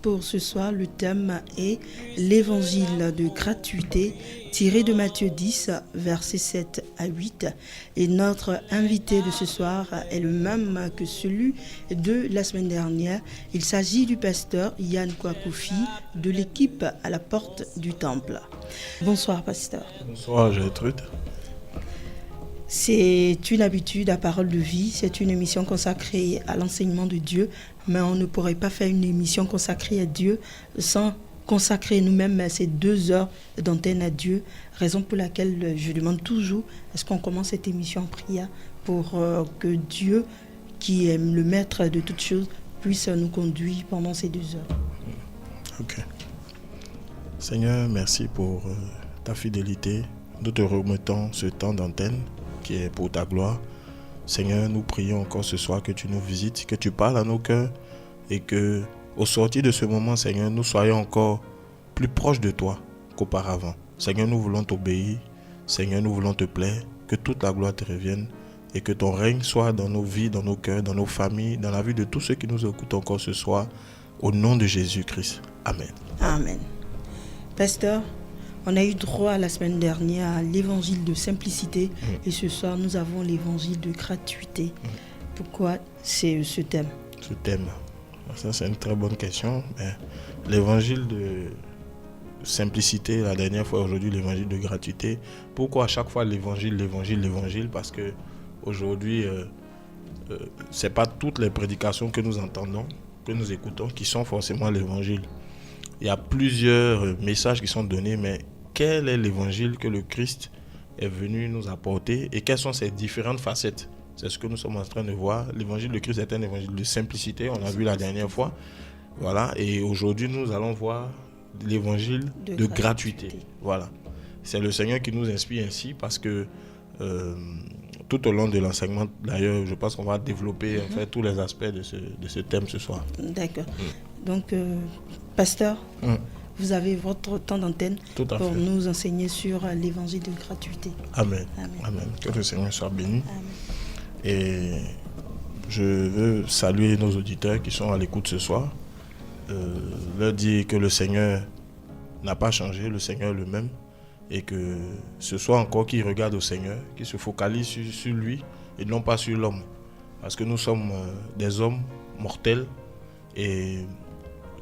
Pour ce soir, le thème est l'évangile de gratuité tiré de Matthieu 10, versets 7 à 8. Et notre invité de ce soir est le même que celui de la semaine dernière. Il s'agit du pasteur Yann Kwakoufi de l'équipe à la porte du temple. Bonsoir, pasteur. Bonsoir, Gertrude. C'est une habitude à Parole de Vie, c'est une émission consacrée à l'enseignement de Dieu, mais on ne pourrait pas faire une émission consacrée à Dieu sans consacrer nous-mêmes ces 2 heures d'antenne à Dieu, raison pour laquelle je demande toujours, est-ce qu'on commence cette émission en prière pour que Dieu, qui est le maître de toutes choses, puisse nous conduire pendant ces 2 heures. Ok. Seigneur, merci pour ta fidélité. Nous te remettons ce temps d'antenne qui est pour ta gloire. Seigneur, nous prions encore ce soir que tu nous visites, que tu parles à nos cœurs et que, au sortir de ce moment, Seigneur, nous soyons encore plus proches de toi qu'auparavant. Seigneur, nous voulons t'obéir. Seigneur, nous voulons te plaire. Que toute la gloire te revienne et que ton règne soit dans nos vies, dans nos cœurs, dans nos familles, dans la vie de tous ceux qui nous écoutent encore ce soir. Au nom de Jésus-Christ. Amen. Amen. Pasteur, on a eu droit la semaine dernière à l'évangile de simplicité et ce soir nous avons l'évangile de gratuité. Pourquoi c'est ce thème? Ce thème, ça c'est une très bonne question. Mais l'évangile de simplicité, la dernière fois, aujourd'hui l'évangile de gratuité. Pourquoi à chaque fois l'évangile? Parce que aujourd'hui, c'est pas toutes les prédications que nous entendons, que nous écoutons, qui sont forcément l'évangile. Il y a plusieurs messages qui sont donnés, mais quel est l'évangile que le Christ est venu nous apporter et quelles sont ses différentes facettes? C'est ce que nous sommes en train de voir. L'évangile de Christ est un évangile de simplicité, on l'a vu la dernière fois. Voilà, et aujourd'hui nous allons voir l'évangile de gratuité. Voilà, c'est le Seigneur qui nous inspire ainsi parce que tout au long de l'enseignement, d'ailleurs, je pense qu'on va développer en fait tous les aspects de ce thème ce soir. D'accord. Donc, pasteur, vous avez votre temps d'antenne pour nous enseigner sur l'évangile de gratuité. Amen. Amen. Que le Seigneur soit béni. Amen. Et je veux saluer nos auditeurs qui sont à l'écoute ce soir. Leur dire que le Seigneur n'a pas changé, le Seigneur est le même. Et que ce soit encore qu'ils regardent au Seigneur, qu'ils se focalisent sur lui et non pas sur l'homme. Parce que nous sommes des hommes mortels et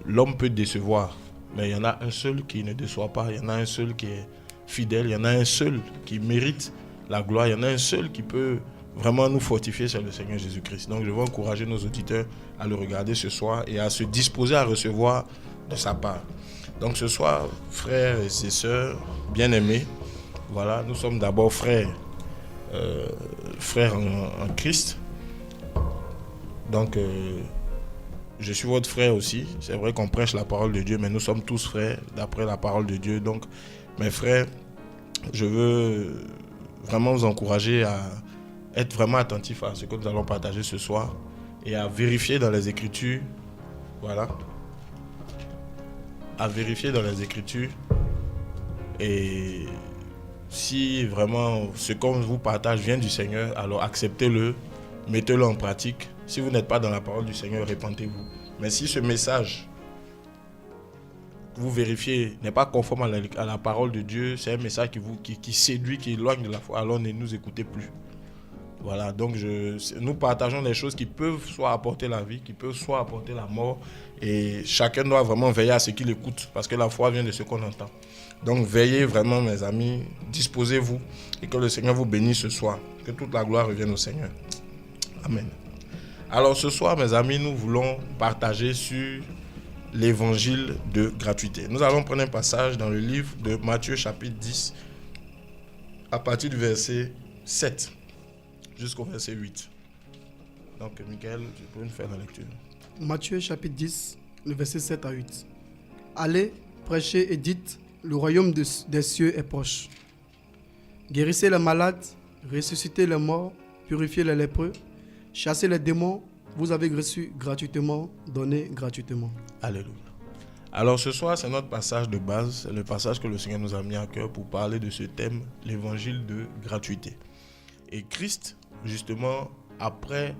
l'homme peut décevoir. Mais il y en a un seul qui ne déçoit pas, il y en a un seul qui est fidèle, il y en a un seul qui mérite la gloire, il y en a un seul qui peut vraiment nous fortifier, c'est le Seigneur Jésus-Christ. Donc je veux encourager nos auditeurs à le regarder ce soir et à se disposer à recevoir de sa part. Donc ce soir, frères et sœurs bien-aimés, voilà, nous sommes d'abord frères en Christ. Donc je suis votre frère aussi. C'est vrai qu'on prêche la parole de Dieu, mais nous sommes tous frères d'après la parole de Dieu. Donc mes frères, je veux vraiment vous encourager à être vraiment attentifs à ce que nous allons partager ce soir et à vérifier dans les Écritures, voilà, à vérifier dans les Écritures et si vraiment ce qu'on vous partage vient du Seigneur, alors acceptez-le, mettez-le en pratique. Si vous n'êtes pas dans la parole du Seigneur, répentez-vous. Mais si ce message, vous vérifiez, n'est pas conforme à la parole de Dieu, c'est un message qui séduit, qui éloigne de la foi, alors ne nous écoutez plus. Voilà, donc nous partageons des choses qui peuvent soit apporter la vie, qui peuvent soit apporter la mort. Et chacun doit vraiment veiller à ce qu'il écoute, parce que la foi vient de ce qu'on entend. Donc veillez vraiment, mes amis, disposez-vous et que le Seigneur vous bénisse ce soir. Que toute la gloire revienne au Seigneur. Amen. Alors ce soir, mes amis, nous voulons partager sur l'évangile de gratuité. Nous allons prendre un passage dans le livre de Matthieu chapitre 10, à partir du verset 7 jusqu'au verset 8. Donc, Michael, tu peux nous faire la lecture. Matthieu chapitre 10, le verset 7 à 8. Allez, prêchez et dites, le royaume des cieux est proche. Guérissez les malades, ressuscitez les morts, purifiez les lépreux, chassez les démons, vous avez reçu gratuitement, donnez gratuitement. Alléluia. Alors ce soir, c'est notre passage de base, c'est le passage que le Seigneur nous a mis à cœur pour parler de ce thème, l'évangile de gratuité. Et Christ, justement, après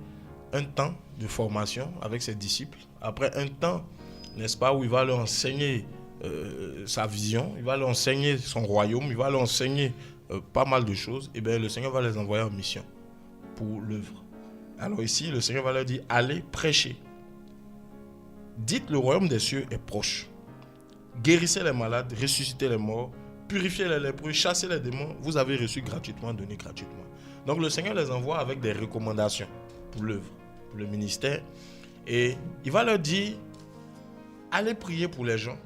un temps de formation avec ses disciples, après un temps n'est-ce pas, où il va leur enseigner sa vision, il va leur enseigner son royaume, il va leur enseigner pas mal de choses, et bien le Seigneur va les envoyer en mission pour l'œuvre. Alors ici, le Seigneur va leur dire, allez prêcher. Dites, le royaume des cieux est proche. Guérissez les malades, ressuscitez les morts, purifiez les lépreux, chassez les démons. Vous avez reçu gratuitement, donné gratuitement. Donc le Seigneur les envoie avec des recommandations pour l'œuvre, pour le ministère. Et il va leur dire, allez prier pour les gens,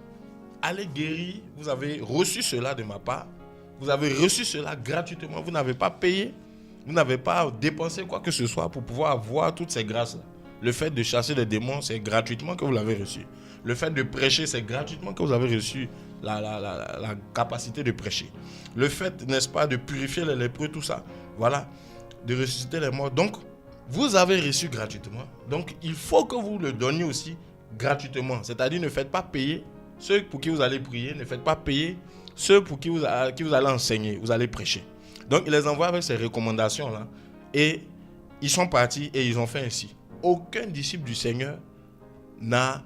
allez guérir. Vous avez reçu cela de ma part. Vous avez reçu cela gratuitement. Vous n'avez pas payé. Vous n'avez pas dépensé quoi que ce soit pour pouvoir avoir toutes ces grâces-là. Le fait de chasser les démons, c'est gratuitement que vous l'avez reçu. Le fait de prêcher, c'est gratuitement que vous avez reçu la capacité de prêcher. Le fait, n'est-ce pas, de purifier les lépreux, tout ça, voilà, de ressusciter les morts. Donc, vous avez reçu gratuitement. Donc, il faut que vous le donniez aussi gratuitement. C'est-à-dire, ne faites pas payer ceux pour qui vous allez prier, ne faites pas payer ceux pour qui vous allez enseigner, vous allez prêcher. Donc, il les envoie avec ces recommandations-là. Et ils sont partis et ils ont fait ainsi. Aucun disciple du Seigneur n'a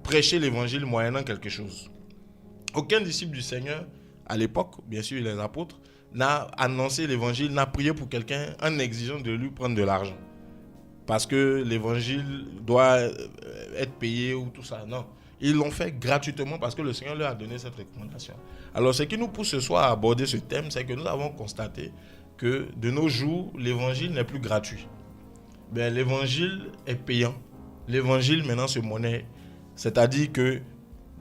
prêché l'évangile moyennant quelque chose. Aucun disciple du Seigneur, à l'époque, bien sûr, les apôtres, n'a annoncé l'évangile, n'a prié pour quelqu'un en exigeant de lui prendre de l'argent. Parce que l'évangile doit être payé ou tout ça. Non. Ils l'ont fait gratuitement parce que le Seigneur leur a donné cette recommandation. Alors, ce qui nous pousse ce soir à aborder ce thème, c'est que nous avons constaté que de nos jours, l'évangile n'est plus gratuit. Ben, l'évangile est payant. L'évangile maintenant se monnaie. C'est-à-dire que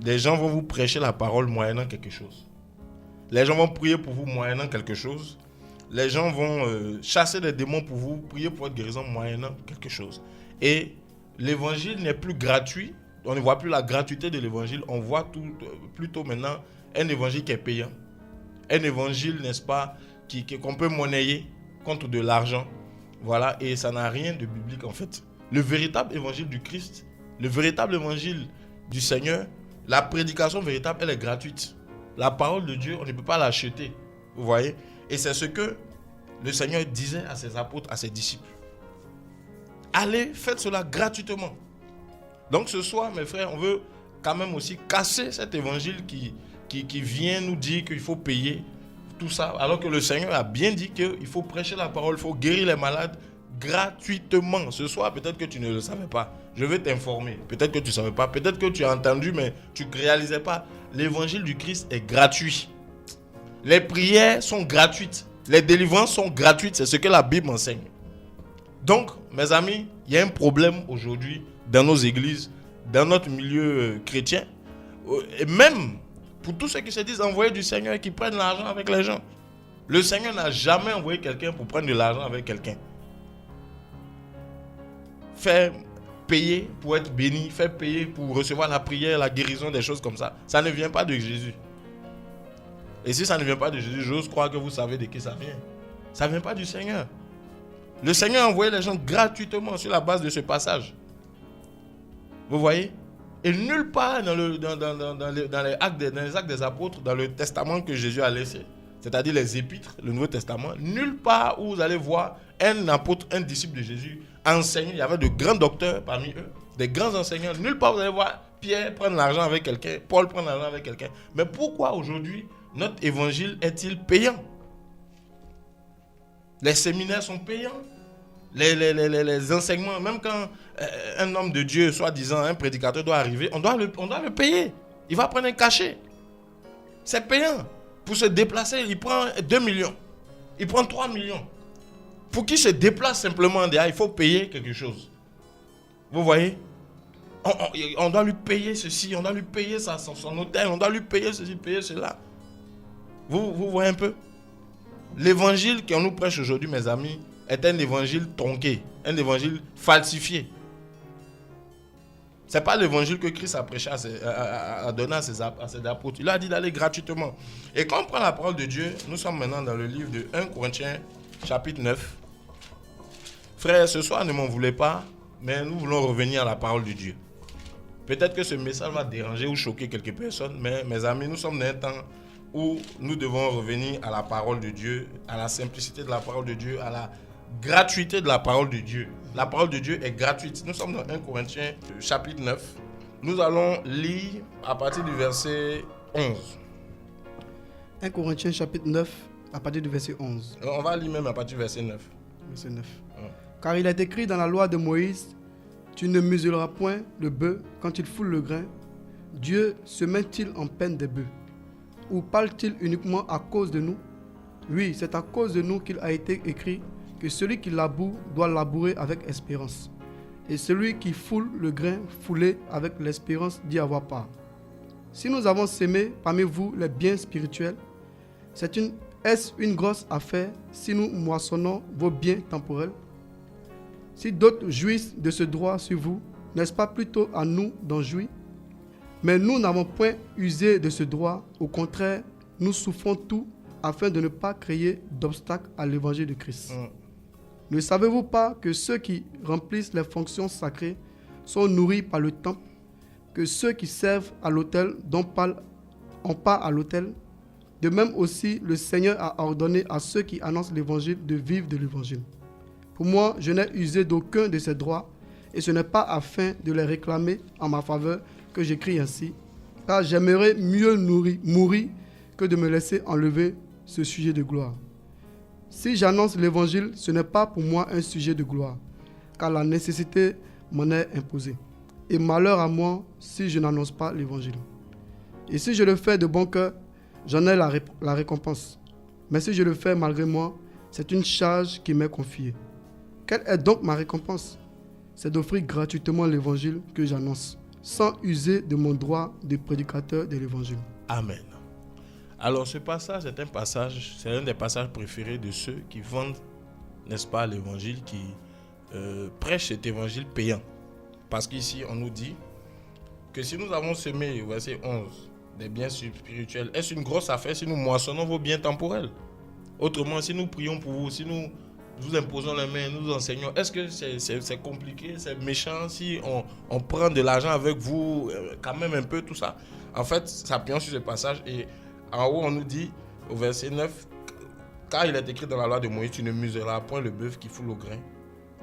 les gens vont vous prêcher la parole moyennant quelque chose. Les gens vont prier pour vous moyennant quelque chose. Les gens vont chasser les démons pour vous, prier pour votre guérison moyennant quelque chose. Et l'évangile n'est plus gratuit. On ne voit plus la gratuité de l'évangile. On voit plutôt maintenant un évangile qui est payant. Un évangile, n'est-ce pas, qu'on peut monnayer contre de l'argent. Voilà, et ça n'a rien de biblique en fait. Le véritable évangile du Christ, le véritable évangile du Seigneur, la prédication véritable, elle est gratuite. La parole de Dieu, on ne peut pas l'acheter. Vous voyez? Et c'est ce que le Seigneur disait à ses apôtres, à ses disciples. Allez, faites cela gratuitement. Donc ce soir, mes frères, on veut quand même aussi casser cet évangile qui vient nous dire qu'il faut payer tout ça, alors que le Seigneur a bien dit qu'il faut prêcher la parole, il faut guérir les malades gratuitement. Ce soir, peut-être que tu ne le savais pas. Je vais t'informer. Peut-être que tu ne savais pas. Peut-être que tu as entendu, mais tu ne réalisais pas. L'évangile du Christ est gratuit. Les prières sont gratuites. Les délivrances sont gratuites. C'est ce que la Bible enseigne. Donc, mes amis, il y a un problème aujourd'hui dans nos églises, dans notre milieu chrétien. Et même pour tous ceux qui se disent envoyés du Seigneur et qui prennent l'argent avec les gens. Le Seigneur n'a jamais envoyé quelqu'un pour prendre de l'argent avec quelqu'un. Faire payer pour être béni, faire payer pour recevoir la prière, la guérison, des choses comme ça. Ça ne vient pas de Jésus. Et si ça ne vient pas de Jésus, j'ose croire que vous savez de qui ça vient. Ça ne vient pas du Seigneur. Le Seigneur a envoyé les gens gratuitement sur la base de ce passage. Vous voyez? Et nulle part dans les actes des apôtres, dans le testament que Jésus a laissé, c'est-à-dire les épîtres, le Nouveau Testament, nulle part où vous allez voir un apôtre, un disciple de Jésus enseigner. Il y avait de grands docteurs parmi eux, des grands enseignants. Nulle part vous allez voir Pierre prendre l'argent avec quelqu'un, Paul prendre l'argent avec quelqu'un. Mais pourquoi aujourd'hui notre évangile est-il payant? Les séminaires sont payants. Les enseignements, même quand un homme de Dieu, soi-disant un prédicateur doit arriver, on doit le payer. Il va prendre un cachet. C'est payant. Pour se déplacer, il prend 2 millions. Il prend 3 millions. Pour qu'il se déplace simplement derrière, il faut payer quelque chose. Vous voyez? On doit lui payer ceci, on doit lui payer son hôtel, on doit lui payer ceci, payer cela. Vous voyez un peu? L'évangile qu'on nous prêche aujourd'hui, mes amis, est un évangile tronqué, un évangile falsifié. Ce n'est pas l'évangile que Christ a prêché, a donné à ses apôtres. Il a dit d'aller gratuitement. Et quand on prend la parole de Dieu, nous sommes maintenant dans le livre de 1 Corinthiens, chapitre 9. Frères, ce soir, ne m'en voulez pas, mais nous voulons revenir à la parole de Dieu. Peut-être que ce message va déranger ou choquer quelques personnes, mais mes amis, nous sommes dans un temps où nous devons revenir à la parole de Dieu, à la simplicité de la parole de Dieu, à la gratuité de la parole de Dieu. La parole de Dieu est gratuite. Nous sommes dans 1 Corinthiens chapitre 9 Nous allons lire à partir du verset 11. 1 Corinthiens chapitre 9, à partir du verset 11. On va lire même à partir du verset 9. Verset 9. Ouais. Car il est écrit dans la loi de Moïse, tu ne muselleras point le bœuf quand il foule le grain. Dieu se met-il en peine des bœufs? Ou parle-t-il uniquement à cause de nous? Oui, c'est à cause de nous qu'il a été écrit que celui qui laboure doit labourer avec espérance. Et celui qui foule le grain foulé avec l'espérance d'y avoir part. Si nous avons sémé parmi vous les biens spirituels, est-ce une grosse affaire si nous moissonnons vos biens temporels? Si d'autres jouissent de ce droit sur vous, n'est-ce pas plutôt à nous d'en jouir? Mais nous n'avons point usé de ce droit, au contraire, nous souffrons tout afin de ne pas créer d'obstacle à l'évangile de Christ. Ne savez-vous pas que ceux qui remplissent les fonctions sacrées sont nourris par le temple, que ceux qui servent à l'autel ont part à l'autel? De même aussi, le Seigneur a ordonné à ceux qui annoncent l'évangile de vivre de l'évangile. Pour moi, je n'ai usé d'aucun de ces droits, et ce n'est pas afin de les réclamer en ma faveur que j'écris ainsi, car j'aimerais mieux mourir que de me laisser enlever ce sujet de gloire. Si j'annonce l'évangile, ce n'est pas pour moi un sujet de gloire, car la nécessité m'en est imposée. Et malheur à moi si je n'annonce pas l'évangile. Et si je le fais de bon cœur, j'en ai la récompense. Mais si je le fais malgré moi, c'est une charge qui m'est confiée. Quelle est donc ma récompense? C'est d'offrir gratuitement l'évangile que j'annonce, sans user de mon droit de prédicateur de l'évangile. Amen. Alors ce passage est c'est un des passages préférés de ceux qui vendent, n'est-ce pas, l'évangile, qui prêchent cet évangile payant. Parce qu'ici on nous dit que si nous avons semé, verset 11, des biens spirituels, est-ce une grosse affaire si nous moissonnons vos biens temporels? Autrement, si nous prions pour vous, si nous vous imposons les mains, nous enseignons, est-ce que c'est compliqué, c'est méchant si on prend de l'argent avec vous, quand même un peu tout ça? En fait, s'appuyant sur ce passage, et en haut on nous dit, au verset 9, car il est écrit dans la loi de Moïse, tu ne muselleras point le bœuf qui foule au grain.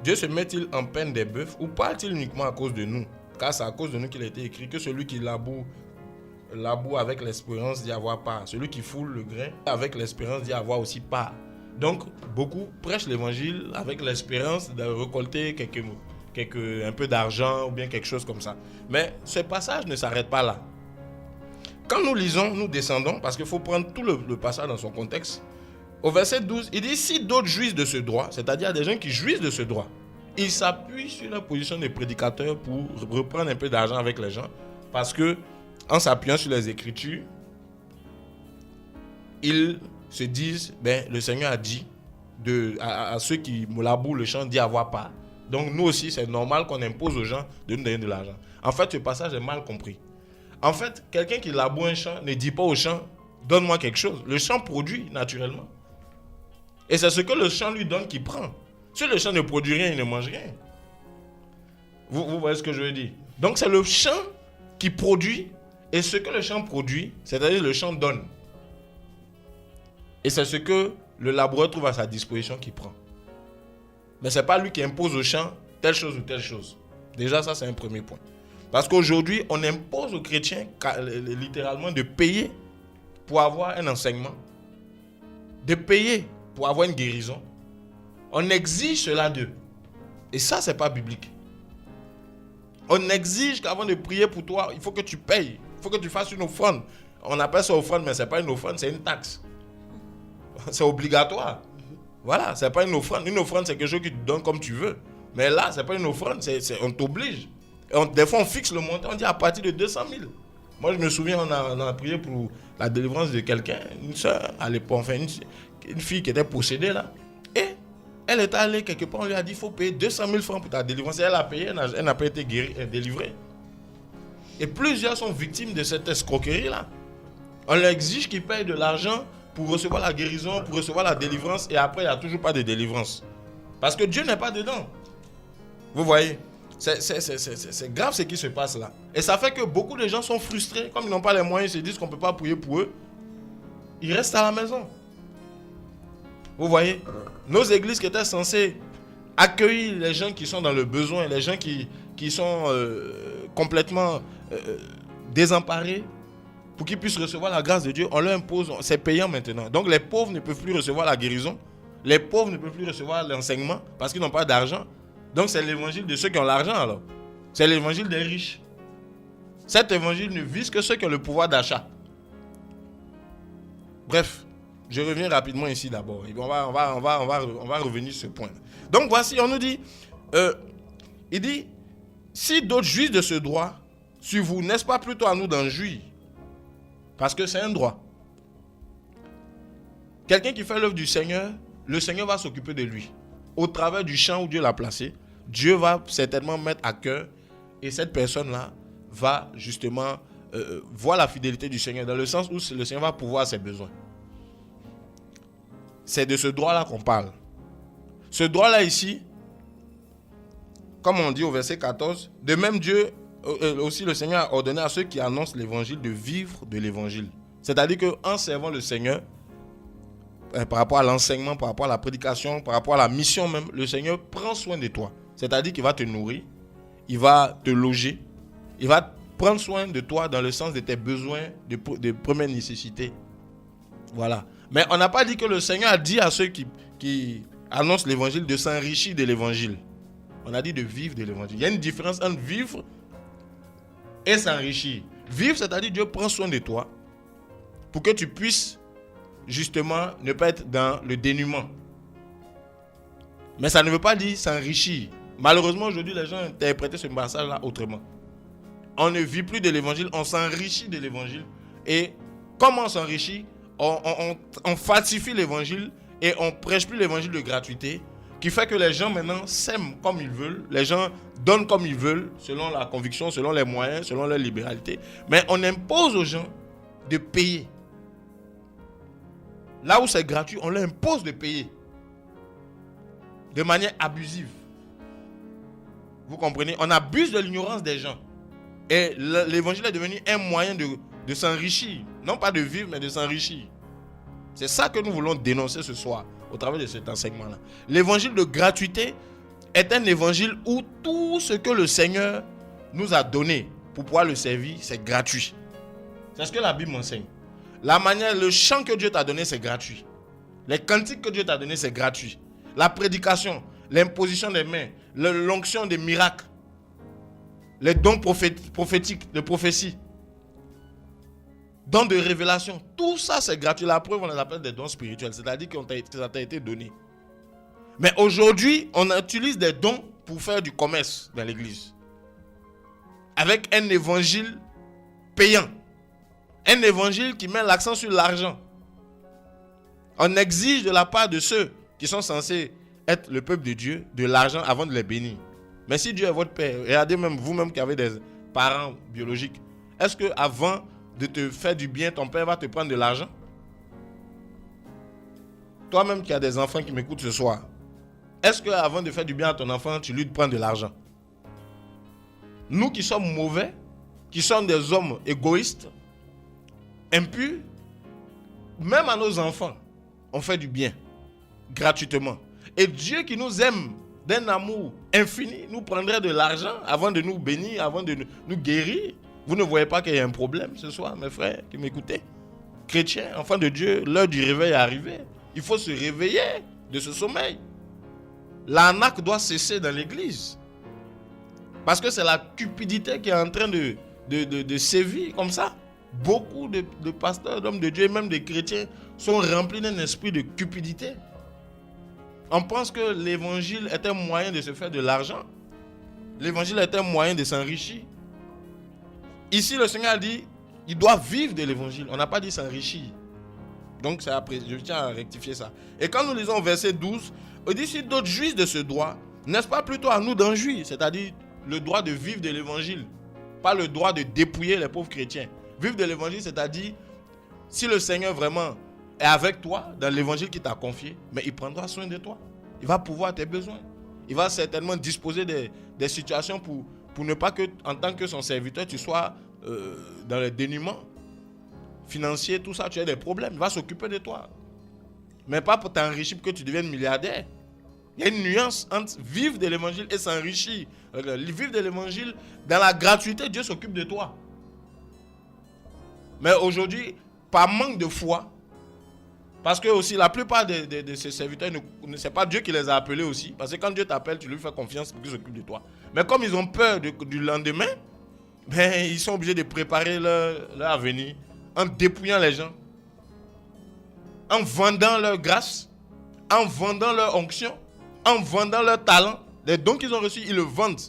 Dieu se met-il en peine des bœufs ou parle-t-il uniquement à cause de nous? Car c'est à cause de nous qu'il a été écrit que celui qui laboure avec l'espérance d'y avoir part. Celui qui foule le grain avec l'espérance d'y avoir aussi part. Donc, beaucoup prêchent l'évangile avec l'espérance de récolter un peu d'argent ou bien quelque chose comme ça. Mais ce passage ne s'arrête pas là. Quand nous lisons, nous descendons, parce qu'il faut prendre tout le passage dans son contexte. Au verset 12, il dit, si d'autres jouissent de ce droit, c'est-à-dire des gens qui jouissent de ce droit, ils s'appuient sur la position des prédicateurs pour reprendre un peu d'argent avec les gens, parce que en s'appuyant sur les Écritures, ils se disent, le Seigneur a dit à ceux qui labourent le champ d'y avoir part. Donc nous aussi, c'est normal qu'on impose aux gens de nous donner de l'argent. En fait, ce passage est mal compris. En fait, quelqu'un qui laboure un champ ne dit pas au champ, donne-moi quelque chose. Le champ produit naturellement. Et c'est ce que le champ lui donne qu'il prend. Si le champ ne produit rien, il ne mange rien. Vous voyez ce que je veux dire? Donc c'est le champ qui produit, et ce que le champ produit, c'est-à-dire le champ donne. Et c'est ce que le laboureur trouve à sa disposition qu'il prend. Mais ce n'est pas lui qui impose au champ telle chose ou telle chose. Déjà, ça c'est un premier point. Parce qu'aujourd'hui, on impose aux chrétiens littéralement de payer pour avoir un enseignement, de payer pour avoir une guérison. On exige cela d'eux. Et ça, ce n'est pas biblique. On exige qu'avant de prier pour toi, il faut que tu payes. Il faut que tu fasses une offrande. On appelle ça offrande, mais ce n'est pas une offrande, c'est une taxe. C'est obligatoire. Voilà, ce n'est pas une offrande. Une offrande, c'est quelque chose que tu donnes comme tu veux. Mais là, ce n'est pas une offrande, on t'oblige. Des fois, on fixe le montant, on dit à partir de 200 000. Moi, je me souviens, on a prié pour la délivrance de quelqu'un, une soeur, à l'époque, enfin, une fille qui était possédée là. Et elle est allée quelque part, on lui a dit, il faut payer 200 000 francs pour ta délivrance. Et elle a payé, elle n'a pas été délivrée. Et plusieurs sont victimes de cette escroquerie là. On leur exige qu'ils payent de l'argent pour recevoir la guérison, pour recevoir la délivrance, et après, il n'y a toujours pas de délivrance. Parce que Dieu n'est pas dedans. Vous voyez, c'est grave ce qui se passe là. Et ça fait que beaucoup de gens sont frustrés. Comme ils n'ont pas les moyens, ils se disent qu'on ne peut pas prier pour eux. Ils restent à la maison. Vous voyez, nos églises qui étaient censées accueillir les gens qui sont dans le besoin, les gens qui sont complètement désemparés, pour qu'ils puissent recevoir la grâce de Dieu. On leur impose, c'est payant maintenant. Donc les pauvres ne peuvent plus recevoir la guérison, les pauvres ne peuvent plus recevoir l'enseignement parce qu'ils n'ont pas d'argent. Donc c'est l'évangile de ceux qui ont l'argent alors. C'est l'évangile des riches. Cet évangile ne vise que ceux qui ont le pouvoir d'achat. Bref, je reviens rapidement ici d'abord. On va revenir sur ce point. Donc voici, on nous dit, il dit, si d'autres jouissent de ce droit sur vous, n'est-ce pas plutôt à nous d'en jouir? Parce que c'est un droit. Quelqu'un qui fait l'œuvre du Seigneur, le Seigneur va s'occuper de lui. Au travers du champ où Dieu l'a placé, Dieu va certainement mettre à cœur, et cette personne-là va justement voir la fidélité du Seigneur, dans le sens où le Seigneur va pouvoir ses besoins. C'est de ce droit-là qu'on parle. Ce droit-là ici, comme on dit au verset 14, de même Dieu, aussi le Seigneur a ordonné à ceux qui annoncent l'évangile de vivre de l'évangile. C'est-à-dire qu'en servant le Seigneur, par rapport à l'enseignement, par rapport à la prédication, par rapport à la mission même, le Seigneur prend soin de toi. C'est-à-dire qu'il va te nourrir, il va te loger, il va prendre soin de toi dans le sens de tes besoins de première nécessité. Voilà. Mais on n'a pas dit que le Seigneur a dit à ceux qui annoncent l'évangile de s'enrichir de l'évangile. On a dit de vivre de l'évangile. Il y a une différence entre vivre et s'enrichir. Vivre, c'est-à-dire Dieu prend soin de toi pour que tu puisses justement ne pas être dans le dénuement. Mais ça ne veut pas dire s'enrichir. Malheureusement, aujourd'hui, les gens interprètent ce passage-là autrement. On ne vit plus de l'évangile, on s'enrichit de l'évangile. Et comment on s'enrichit? On falsifie l'évangile et on prêche plus l'évangile de gratuité, qui fait que les gens maintenant s'aiment comme ils veulent, les gens donnent comme ils veulent, selon la conviction, selon les moyens, selon leur libéralité. Mais on impose aux gens de payer. Là où c'est gratuit, on leur impose de payer. De manière abusive. Vous comprenez? On abuse de l'ignorance des gens. Et l'évangile est devenu un moyen de s'enrichir. Non pas de vivre, mais de s'enrichir. C'est ça que nous voulons dénoncer ce soir, au travers de cet enseignement-là. L'évangile de gratuité est un évangile où tout ce que le Seigneur nous a donné pour pouvoir le servir, c'est gratuit. C'est ce que la Bible enseigne. La manière, le chant que Dieu t'a donné, c'est gratuit. Les cantiques que Dieu t'a donné, c'est gratuit. La prédication, l'imposition des mains, l'onction des miracles, les dons prophétiques, de prophétie, dons de révélation, tout ça c'est gratuit. La preuve, on les appelle des dons spirituels, c'est-à-dire que ça t'a été donné. Mais aujourd'hui, on utilise des dons pour faire du commerce dans l'église. Avec un évangile payant. Un évangile qui met l'accent sur l'argent. On exige de la part de ceux qui sont censés être le peuple de Dieu de l'argent avant de les bénir. Mais si Dieu est votre père, regardez même vous-même qui avez des parents biologiques, est-ce que avant de te faire du bien, ton père va te prendre de l'argent? Toi-même qui as des enfants qui m'écoutent ce soir, est-ce que avant de faire du bien à ton enfant, tu lui prends de l'argent? Nous qui sommes mauvais, qui sommes des hommes égoïstes, impurs, même à nos enfants, on fait du bien, gratuitement. Et Dieu qui nous aime d'un amour infini, nous prendrait de l'argent avant de nous bénir, avant de nous guérir. Vous ne voyez pas qu'il y a un problème ce soir, mes frères qui m'écoutez? Chrétiens, enfants de Dieu, l'heure du réveil est arrivée. Il faut se réveiller de ce sommeil. L'arnaque doit cesser dans l'église. Parce que c'est la cupidité qui est en train de sévir comme ça. Beaucoup de pasteurs, d'hommes de Dieu et même des chrétiens sont remplis d'un esprit de cupidité. On pense que l'évangile est un moyen de se faire de l'argent. L'évangile est un moyen de s'enrichir. Ici, le Seigneur a dit, il doit vivre de l'évangile. On n'a pas dit s'enrichir. Donc, c'est après, je tiens à rectifier ça. Et quand nous lisons verset 12, on dit, si d'autres jouissent de ce droit, n'est-ce pas plutôt à nous d'en jouir? C'est-à-dire le droit de vivre de l'évangile. Pas le droit de dépouiller les pauvres chrétiens. Vivre de l'évangile, c'est-à-dire, si le Seigneur vraiment est avec toi dans l'évangile qu'il t'a confié, mais il prendra soin de toi. Il va pouvoir tes besoins. Il va certainement disposer des situations pour ne pas que, en tant que son serviteur, tu sois dans le dénuement financier, tout ça, tu as des problèmes. Il va s'occuper de toi. Mais pas pour t'enrichir, pour que tu deviennes milliardaire. Il y a une nuance entre vivre de l'évangile et s'enrichir. Vivre de l'évangile, dans la gratuité, Dieu s'occupe de toi. Mais aujourd'hui, par manque de foi, parce que aussi la plupart de ces serviteurs, c'est pas Dieu qui les a appelés aussi. Parce que quand Dieu t'appelle, tu lui fais confiance pour qu'il s'occupe de toi. Mais comme ils ont peur du lendemain, ben, ils sont obligés de préparer leur avenir en dépouillant les gens, en vendant leur grâce, en vendant leur onction, en vendant leur talent. Les dons qu'ils ont reçus, ils le vendent.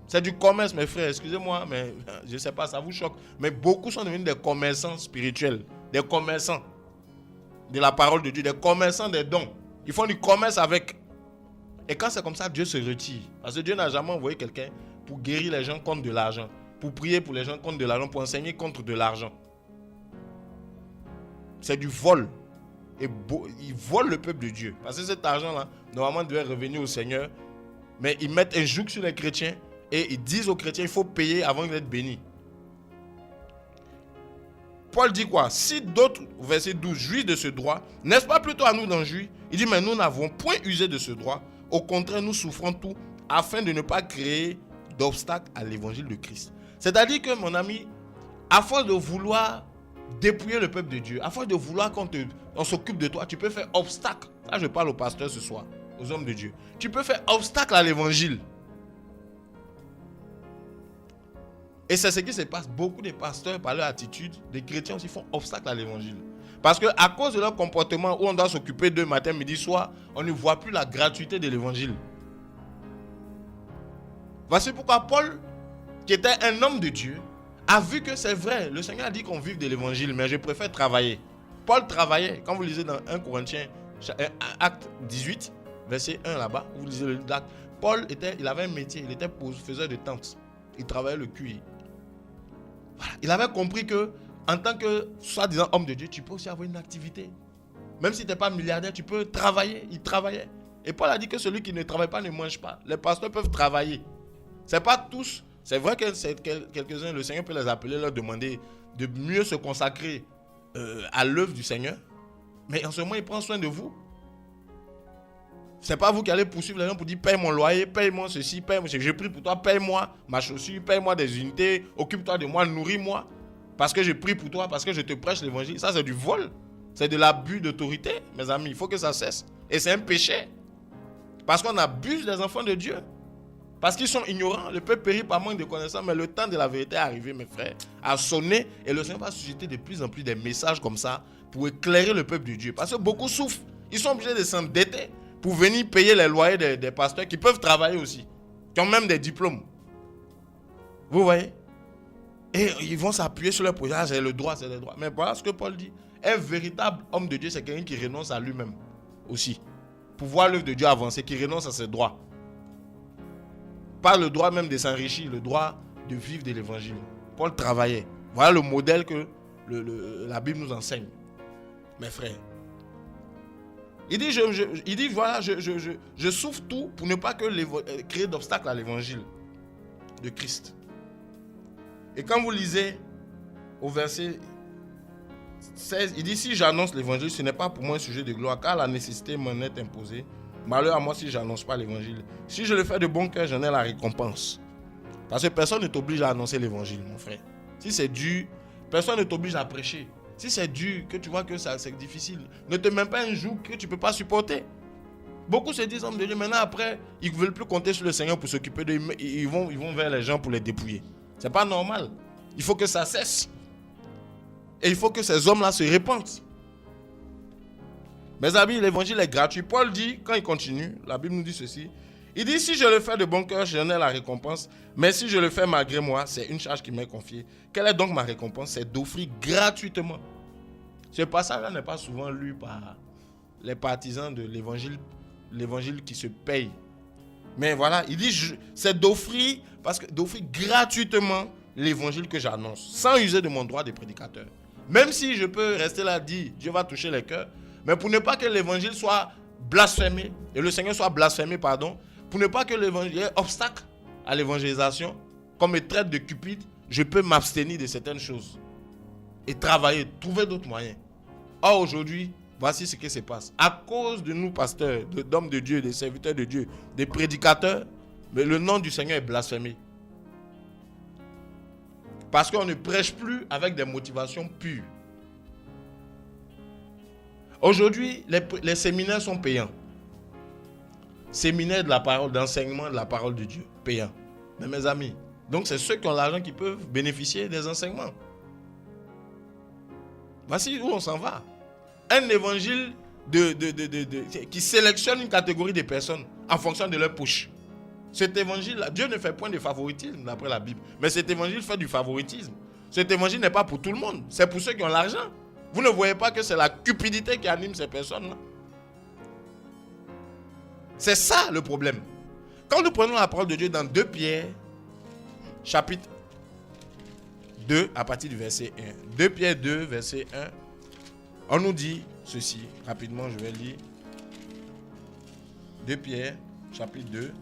C'est du commerce, mes frères. Excusez-moi, mais je ne sais pas, ça vous choque. Mais beaucoup sont devenus des commerçants spirituels, des commerçants de la parole de Dieu, des commerçants des dons. Ils font du commerce avec. Et quand c'est comme ça, Dieu se retire. Parce que Dieu n'a jamais envoyé quelqu'un pour guérir les gens contre de l'argent, pour prier pour les gens contre de l'argent, pour enseigner contre de l'argent. C'est du vol. Et ils volent le peuple de Dieu. Parce que cet argent-là, normalement, devait revenir au Seigneur. Mais ils mettent un joug sur les chrétiens et ils disent aux chrétiens, il faut payer avant d'être béni. Paul dit quoi? Si d'autres, verset 12, jouissent de ce droit, n'est-ce pas plutôt à nous d'en jouir? Il dit, mais nous n'avons point usé de ce droit. Au contraire, nous souffrons tout afin de ne pas créer d'obstacle à l'évangile de Christ. C'est-à-dire que, mon ami, à force de vouloir dépouiller le peuple de Dieu, à force de vouloir qu'on s'occupe de toi, tu peux faire obstacle. Là, je parle aux pasteurs ce soir, aux hommes de Dieu. Tu peux faire obstacle à l'évangile. Et c'est ce qui se passe. Beaucoup de pasteurs, par leur attitude, des chrétiens aussi font obstacle à l'évangile. Parce qu'à cause de leur comportement où on doit s'occuper d'eux matin, midi, soir, on ne voit plus la gratuité de l'évangile. Voici pourquoi Paul, qui était un homme de Dieu, a vu que c'est vrai. Le Seigneur a dit qu'on vive de l'évangile, mais je préfère travailler. Paul travaillait. Quand vous lisez dans 1 Corinthiens, acte 18, verset 1 là-bas, vous lisez le livre d'Actes. Paul, il avait un métier, il était faiseur de tentes. Il travaillait le cuir. Voilà. Il avait compris que, en tant que soi-disant homme de Dieu, tu peux aussi avoir une activité. Même si tu n'es pas milliardaire, tu peux travailler. Il travaillait. Et Paul a dit que celui qui ne travaille pas ne mange pas. Les pasteurs peuvent travailler. Ce n'est pas tous. C'est vrai que quelques-uns, le Seigneur peut les appeler, leur demander de mieux se consacrer à l'œuvre du Seigneur. Mais en ce moment, il prend soin de vous. Ce n'est pas vous qui allez poursuivre les gens pour dire paye mon loyer, paye-moi ceci, paye-moi. Je prie pour toi, paye-moi ma chaussure, paye-moi des unités, occupe-toi de moi, nourris-moi. Parce que je prie pour toi, parce que je te prêche l'évangile. Ça, c'est du vol. C'est de l'abus d'autorité, mes amis. Il faut que ça cesse. Et c'est un péché. Parce qu'on abuse des enfants de Dieu. Parce qu'ils sont ignorants. Le peuple périt par manque de connaissances. Mais le temps de la vérité est arrivé, mes frères, a sonné. Et le Seigneur va susciter de plus en plus des messages comme ça pour éclairer le peuple de Dieu. Parce que beaucoup souffrent. Ils sont obligés de s'endetter pour venir payer les loyers des pasteurs qui peuvent travailler aussi. Qui ont même des diplômes. Vous voyez? Et ils vont s'appuyer sur leur projet. Ah, c'est le droit, c'est le droit. Mais voilà ce que Paul dit. Un véritable homme de Dieu, c'est quelqu'un qui renonce à lui-même aussi. Pour voir l'œuvre de Dieu avancer, qui renonce à ses droits. Pas le droit même de s'enrichir, le droit de vivre de l'évangile. Paul travaillait. Voilà le modèle que la Bible nous enseigne. Mes frères. Il dit, voilà, je souffre tout pour ne pas créer d'obstacle à l'évangile de Christ. Et quand vous lisez au verset 16, il dit, si j'annonce l'évangile, ce n'est pas pour moi un sujet de gloire, car la nécessité m'en est imposée. Malheur à moi si je n'annonce pas l'évangile. Si je le fais de bon cœur, j'en ai la récompense. Parce que personne ne t'oblige à annoncer l'évangile, mon frère. Si c'est dur, personne ne t'oblige à prêcher. Si c'est dur, que tu vois que c'est difficile, ne te mets pas un joug que tu ne peux pas supporter. Beaucoup se disent, hommes de Dieu, maintenant après, ils ne veulent plus compter sur le Seigneur pour s'occuper d'eux. Ils vont vers les gens pour les dépouiller. Ce n'est pas normal. Il faut que ça cesse. Et il faut que ces hommes-là se répandent. Mes amis, l'évangile est gratuit. Paul dit, quand il continue, la Bible nous dit ceci. Il dit, si je le fais de bon cœur, j'en ai la récompense. Mais si je le fais malgré moi, c'est une charge qui m'est confiée. Quelle est donc ma récompense? C'est d'offrir gratuitement. Ce passage-là n'est pas souvent lu par les partisans de l'évangile qui se paye. Mais voilà, il dit, c'est d'offrir gratuitement l'évangile que j'annonce, sans user de mon droit de prédicateur. Même si je peux rester là, dire, Dieu va toucher les cœurs, mais pour ne pas que l'évangile soit blasphémé, et le Seigneur soit blasphémé, pardon, pour ne pas que l'évangile ait obstacle à l'évangélisation, comme me traite de cupide, je peux m'abstenir de certaines choses et travailler, trouver d'autres moyens. Or aujourd'hui, Voici ce qui se passe. À cause de nous, pasteurs, d'hommes de Dieu, des serviteurs de Dieu, des prédicateurs, mais le nom du Seigneur est blasphémé. Parce qu'on ne prêche plus avec des motivations pures. Aujourd'hui, les séminaires sont payants. Séminaires de la parole, d'enseignement de la parole de Dieu, payants. Mais mes amis, donc c'est ceux qui ont l'argent qui peuvent bénéficier des enseignements. Voici où on s'en va. Un évangile qui sélectionne une catégorie de personnes en fonction de leur poche. Cet évangile-là, Dieu ne fait point de favoritisme d'après la Bible. Mais cet évangile fait du favoritisme. Cet évangile n'est pas pour tout le monde. C'est pour ceux qui ont l'argent. Vous ne voyez pas que c'est la cupidité qui anime ces personnes-là. C'est ça le problème. Quand nous prenons la parole de Dieu dans 2 Pierre, chapitre 2, à partir du verset 1. 2 Pierre 2, verset 1. On nous dit ceci. Rapidement, je vais lire. 2 Pierre, chapitre 2.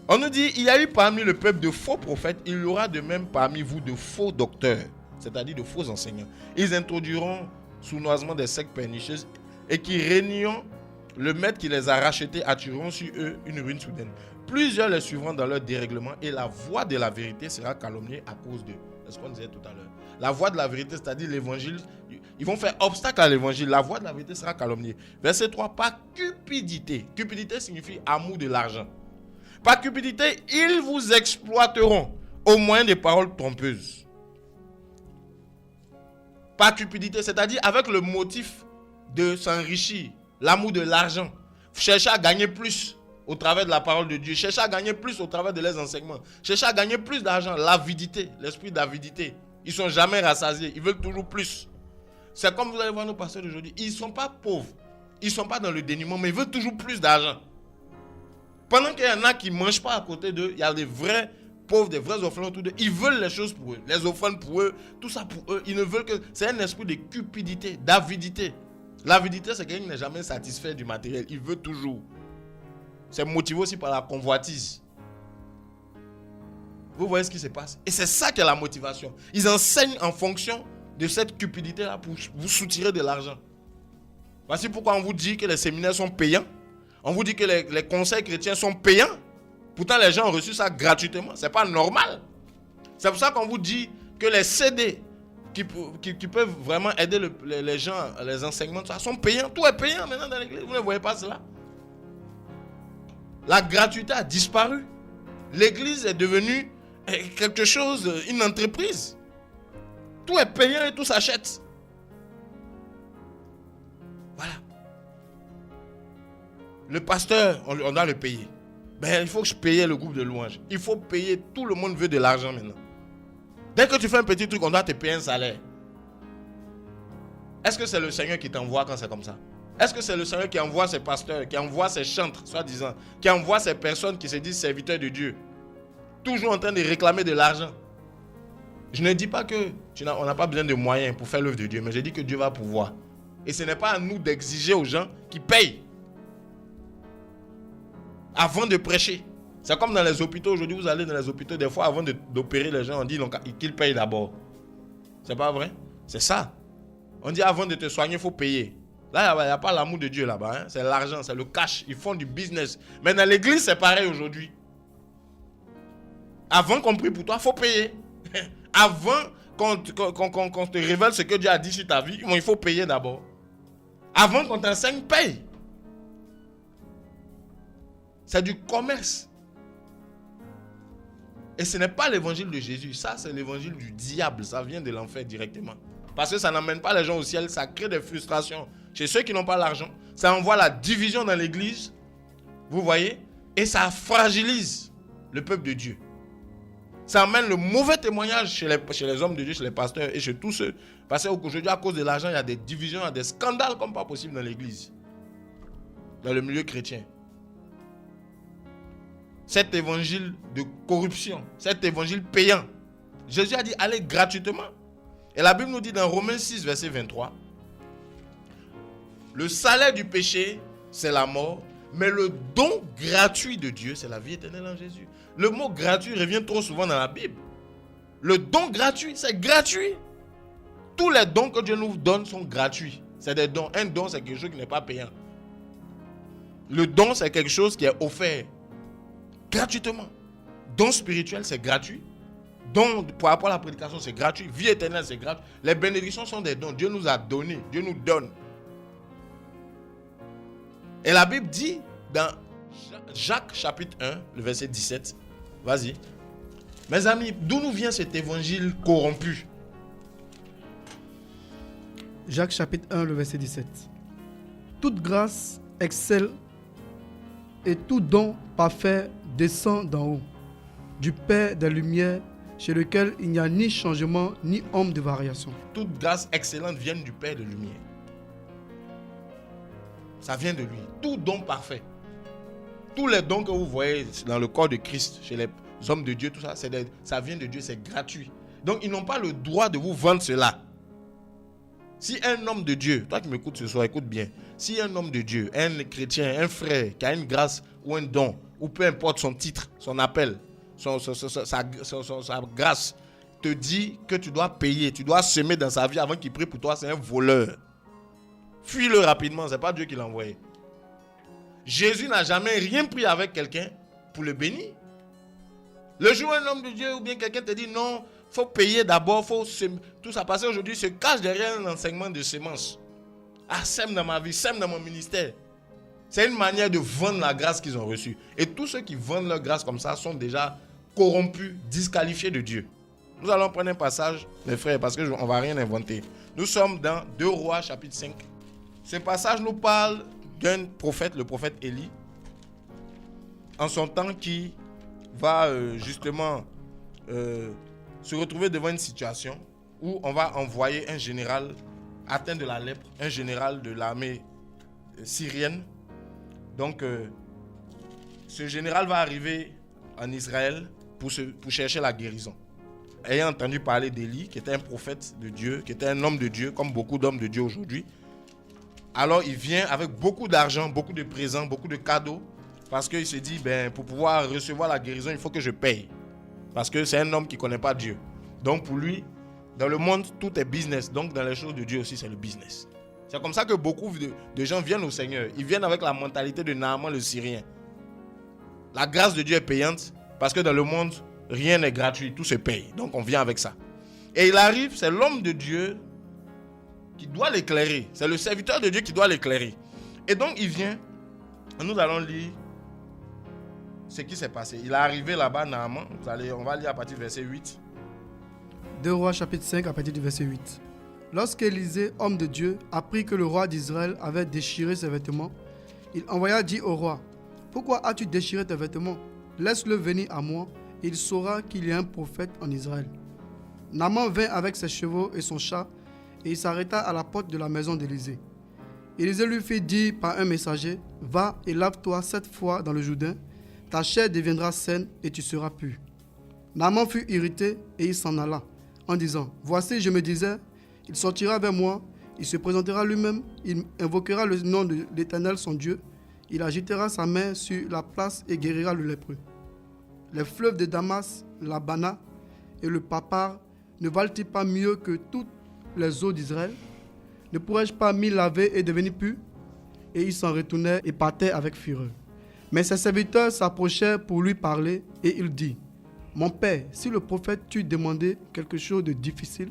On nous dit, il y a eu parmi le peuple de faux prophètes, il y aura de même parmi vous de faux docteurs, c'est-à-dire de faux enseignants. Ils introduiront sournoisement des sectes pernicieuses et qui régnant le maître qui les a rachetés attireront sur eux une ruine soudaine. Plusieurs les suivront dans leur dérèglement et la voie de la vérité sera calomniée à cause d'eux. C'est ce qu'on disait tout à l'heure. La voie de la vérité, c'est-à-dire l'évangile, ils vont faire obstacle à l'évangile. La voie de la vérité sera calomniée. Verset 3, par cupidité. Cupidité signifie amour de l'argent. Par cupidité, ils vous exploiteront au moyen des paroles trompeuses. Par cupidité, c'est-à-dire avec le motif de s'enrichir, l'amour de l'argent. Chercher à gagner plus au travers de la parole de Dieu. Chercher à gagner plus au travers de leurs enseignements. Chercher à gagner plus d'argent. L'avidité, l'esprit d'avidité. Ils ne sont jamais rassasiés. Ils veulent toujours plus. C'est comme vous allez voir nos pasteurs d'aujourd'hui. Ils ne sont pas pauvres. Ils ne sont pas dans le dénuement, mais ils veulent toujours plus d'argent. Pendant qu'il y en a qui ne mangent pas à côté d'eux, il y a des vrais pauvres, des vrais orphelins autour d'eux. Ils veulent les choses pour eux. Les offrandes pour eux, tout ça pour eux. Ils ne veulent que... C'est un esprit de cupidité, d'avidité. L'avidité, c'est quelqu'un qui n'est jamais satisfait du matériel. Il veut toujours. C'est motivé aussi par la convoitise. Vous voyez ce qui se passe? Et c'est ça qui est la motivation. Ils enseignent en fonction de cette cupidité-là pour vous soutirer de l'argent. Voici pourquoi on vous dit que les séminaires sont payants. On vous dit que les conseils chrétiens sont payants. Pourtant, les gens ont reçu ça gratuitement. Ce n'est pas normal. C'est pour ça qu'on vous dit que les CD qui peuvent vraiment aider les gens, les enseignements, ça sont payants. Tout est payant maintenant dans l'église. Vous ne voyez pas cela? La gratuité a disparu. L'église est devenue quelque chose, une entreprise. Tout est payant et tout s'achète. Voilà. Le pasteur, on doit le payer. Ben, il faut que je paye le groupe de louanges. Il faut payer. Tout le monde veut de l'argent maintenant. Dès que tu fais un petit truc, on doit te payer un salaire. Est-ce que c'est le Seigneur qui t'envoie quand c'est comme ça? Est-ce que c'est le Seigneur qui envoie ses pasteurs, qui envoie ses chantres, soi-disant, qui envoie ces personnes qui se disent serviteurs de Dieu, toujours en train de réclamer de l'argent? Je ne dis pas qu'on n'a pas besoin de moyens pour faire l'œuvre de Dieu, mais je dis que Dieu va pouvoir. Et ce n'est pas à nous d'exiger aux gens qui payent avant de prêcher. C'est comme dans les hôpitaux. Aujourd'hui, vous allez dans les hôpitaux, des fois, avant d'opérer les gens, on dit qu'ils payent d'abord. C'est pas vrai? C'est ça. On dit avant de te soigner, il faut payer. Là, il n'y a pas l'amour de Dieu là-bas. Hein? C'est l'argent, c'est le cash. Ils font du business. Mais dans l'église, c'est pareil aujourd'hui. Avant qu'on prie pour toi, il faut payer. Avant qu'on te révèle ce que Dieu a dit sur ta vie, il faut payer d'abord. Avant qu'on t'enseigne, paye. C'est du commerce. Et ce n'est pas l'évangile de Jésus. Ça, c'est l'évangile du diable. Ça vient de l'enfer directement. Parce que ça n'amène pas les gens au ciel. Ça crée des frustrations chez ceux qui n'ont pas l'argent. Ça envoie la division dans l'église. Vous voyez? Et ça fragilise le peuple de Dieu. Ça amène le mauvais témoignage chez les hommes de Dieu, chez les pasteurs et chez tous ceux. Parce qu'aujourd'hui, à cause de l'argent, il y a des divisions, il y a des scandales comme pas possible dans l'église. Dans le milieu chrétien. Cet évangile de corruption, cet évangile payant. Jésus a dit allez gratuitement. Et la Bible nous dit dans Romains 6, verset 23, le salaire du péché, c'est la mort, mais le don gratuit de Dieu, c'est la vie éternelle en Jésus. Le mot gratuit revient trop souvent dans la Bible. Le don gratuit, c'est gratuit. Tous les dons que Dieu nous donne sont gratuits. C'est des dons. Un don, c'est quelque chose qui n'est pas payant. Le don, c'est quelque chose qui est offert gratuitement. Don spirituel, c'est gratuit. Don par rapport à la prédication, c'est gratuit. Vie éternelle, c'est gratuit. Les bénédictions sont des dons. Dieu nous a donné. Dieu nous donne. Et la Bible dit dans Jacques chapitre 1, le verset 17. Vas-y. Mes amis, d'où nous vient cet évangile corrompu? Jacques chapitre 1, le verset 17. Toute grâce excelle et tout don parfait descend d'en haut, du Père des Lumières, chez lequel il n'y a ni changement ni ombre de variation. Toute grâce excellente vient du Père de Lumière. Ça vient de lui. Tout don parfait. Tous les dons que vous voyez dans le corps de Christ, chez les hommes de Dieu, tout ça, ça vient de Dieu, c'est gratuit. Donc ils n'ont pas le droit de vous vendre cela. Si un homme de Dieu, toi qui m'écoutes ce soir, écoute bien. Si un homme de Dieu, un chrétien, un frère qui a une grâce ou un don, ou peu importe son titre, son appel, sa grâce, te dit que tu dois payer, tu dois semer dans sa vie avant qu'il prie pour toi, c'est un voleur. Fuis-le rapidement, ce n'est pas Dieu qui l'a envoyé. Jésus n'a jamais rien pris avec quelqu'un pour le bénir. Le jour où un homme de Dieu ou bien quelqu'un te dit non, il faut payer d'abord, tout ça passer aujourd'hui se cache derrière un enseignement de sémence. Ah, sème dans ma vie, sème dans mon ministère. C'est une manière de vendre la grâce qu'ils ont reçue. Et tous ceux qui vendent leur grâce comme ça sont déjà corrompus, disqualifiés de Dieu. Nous allons prendre un passage, mes frères, parce qu'on ne va rien inventer. Nous sommes dans 2 Rois, chapitre 5. Ce passage nous parle d'un prophète, le prophète Élie, en son temps qui va justement se retrouver devant une situation où on va envoyer un général atteint de la lèpre, un général de l'armée syrienne. Donc, ce général va arriver en Israël pour chercher la guérison. Ayant entendu parler d'Élie, qui était un prophète de Dieu, qui était un homme de Dieu, comme beaucoup d'hommes de Dieu aujourd'hui, alors il vient avec beaucoup d'argent, beaucoup de présents, beaucoup de cadeaux, parce qu'il se dit, pour pouvoir recevoir la guérison, il faut que je paye. Parce que c'est un homme qui ne connaît pas Dieu. Donc pour lui, dans le monde, tout est business. Donc dans les choses de Dieu aussi, c'est le business. C'est comme ça que beaucoup de gens viennent au Seigneur. Ils viennent avec la mentalité de Naaman le Syrien. La grâce de Dieu est payante, parce que dans le monde, rien n'est gratuit, tout se paye. Donc on vient avec ça. Et il arrive, c'est l'homme de Dieu qui doit l'éclairer. C'est le serviteur de Dieu qui doit l'éclairer. Et donc il vient, nous allons lire ce qui s'est passé. Il est arrivé là-bas, Naaman. On va lire à partir du verset 8. 2 Rois chapitre 5 à partir du verset 8. Lorsqu'Élisée, homme de Dieu, apprit que le roi d'Israël avait déchiré ses vêtements, il envoya dire au roi, « Pourquoi as-tu déchiré tes vêtements? Laisse-le venir à moi, et il saura qu'il y a un prophète en Israël. » Naaman vint avec ses chevaux et son chat, et il s'arrêta à la porte de la maison d'Élisée. Élisée lui fit dire par un messager, « Va et lave-toi 7 fois dans le Jourdain, ta chair deviendra saine et tu seras pur. » Naaman fut irrité et il s'en alla, en disant, « Voici, je me disais, il sortira vers moi, il se présentera lui-même, il invoquera le nom de l'Éternel son Dieu, il agitera sa main sur la place et guérira le lépreux. Les fleuves de Damas, l'Abana et le Papar ne valent-ils pas mieux que toutes les eaux d'Israël? Ne pourrais-je pas m'y laver et devenir pur? » Et il s'en retournait et partait avec fureur. Mais ses serviteurs s'approchèrent pour lui parler et il dit, « Mon père, si le prophète t'eût demandé quelque chose de difficile,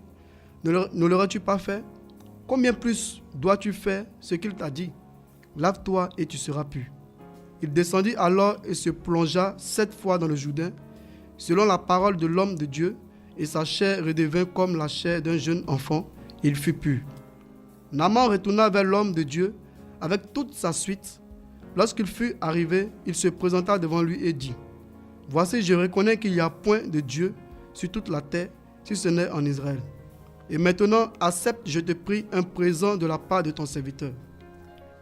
ne l'aurais-tu pas fait? Combien plus dois-tu faire ce qu'il t'a dit? Lave-toi et tu seras pur. » Il descendit alors et se plongea 7 fois dans le Jourdain, selon la parole de l'homme de Dieu, et sa chair redevint comme la chair d'un jeune enfant, et il fut pur. Naaman retourna vers l'homme de Dieu avec toute sa suite. Lorsqu'il fut arrivé, il se présenta devant lui et dit, « Voici, je reconnais qu'il n'y a point de Dieu sur toute la terre, si ce n'est en Israël. Et maintenant, accepte, je te prie, un présent de la part de ton serviteur. »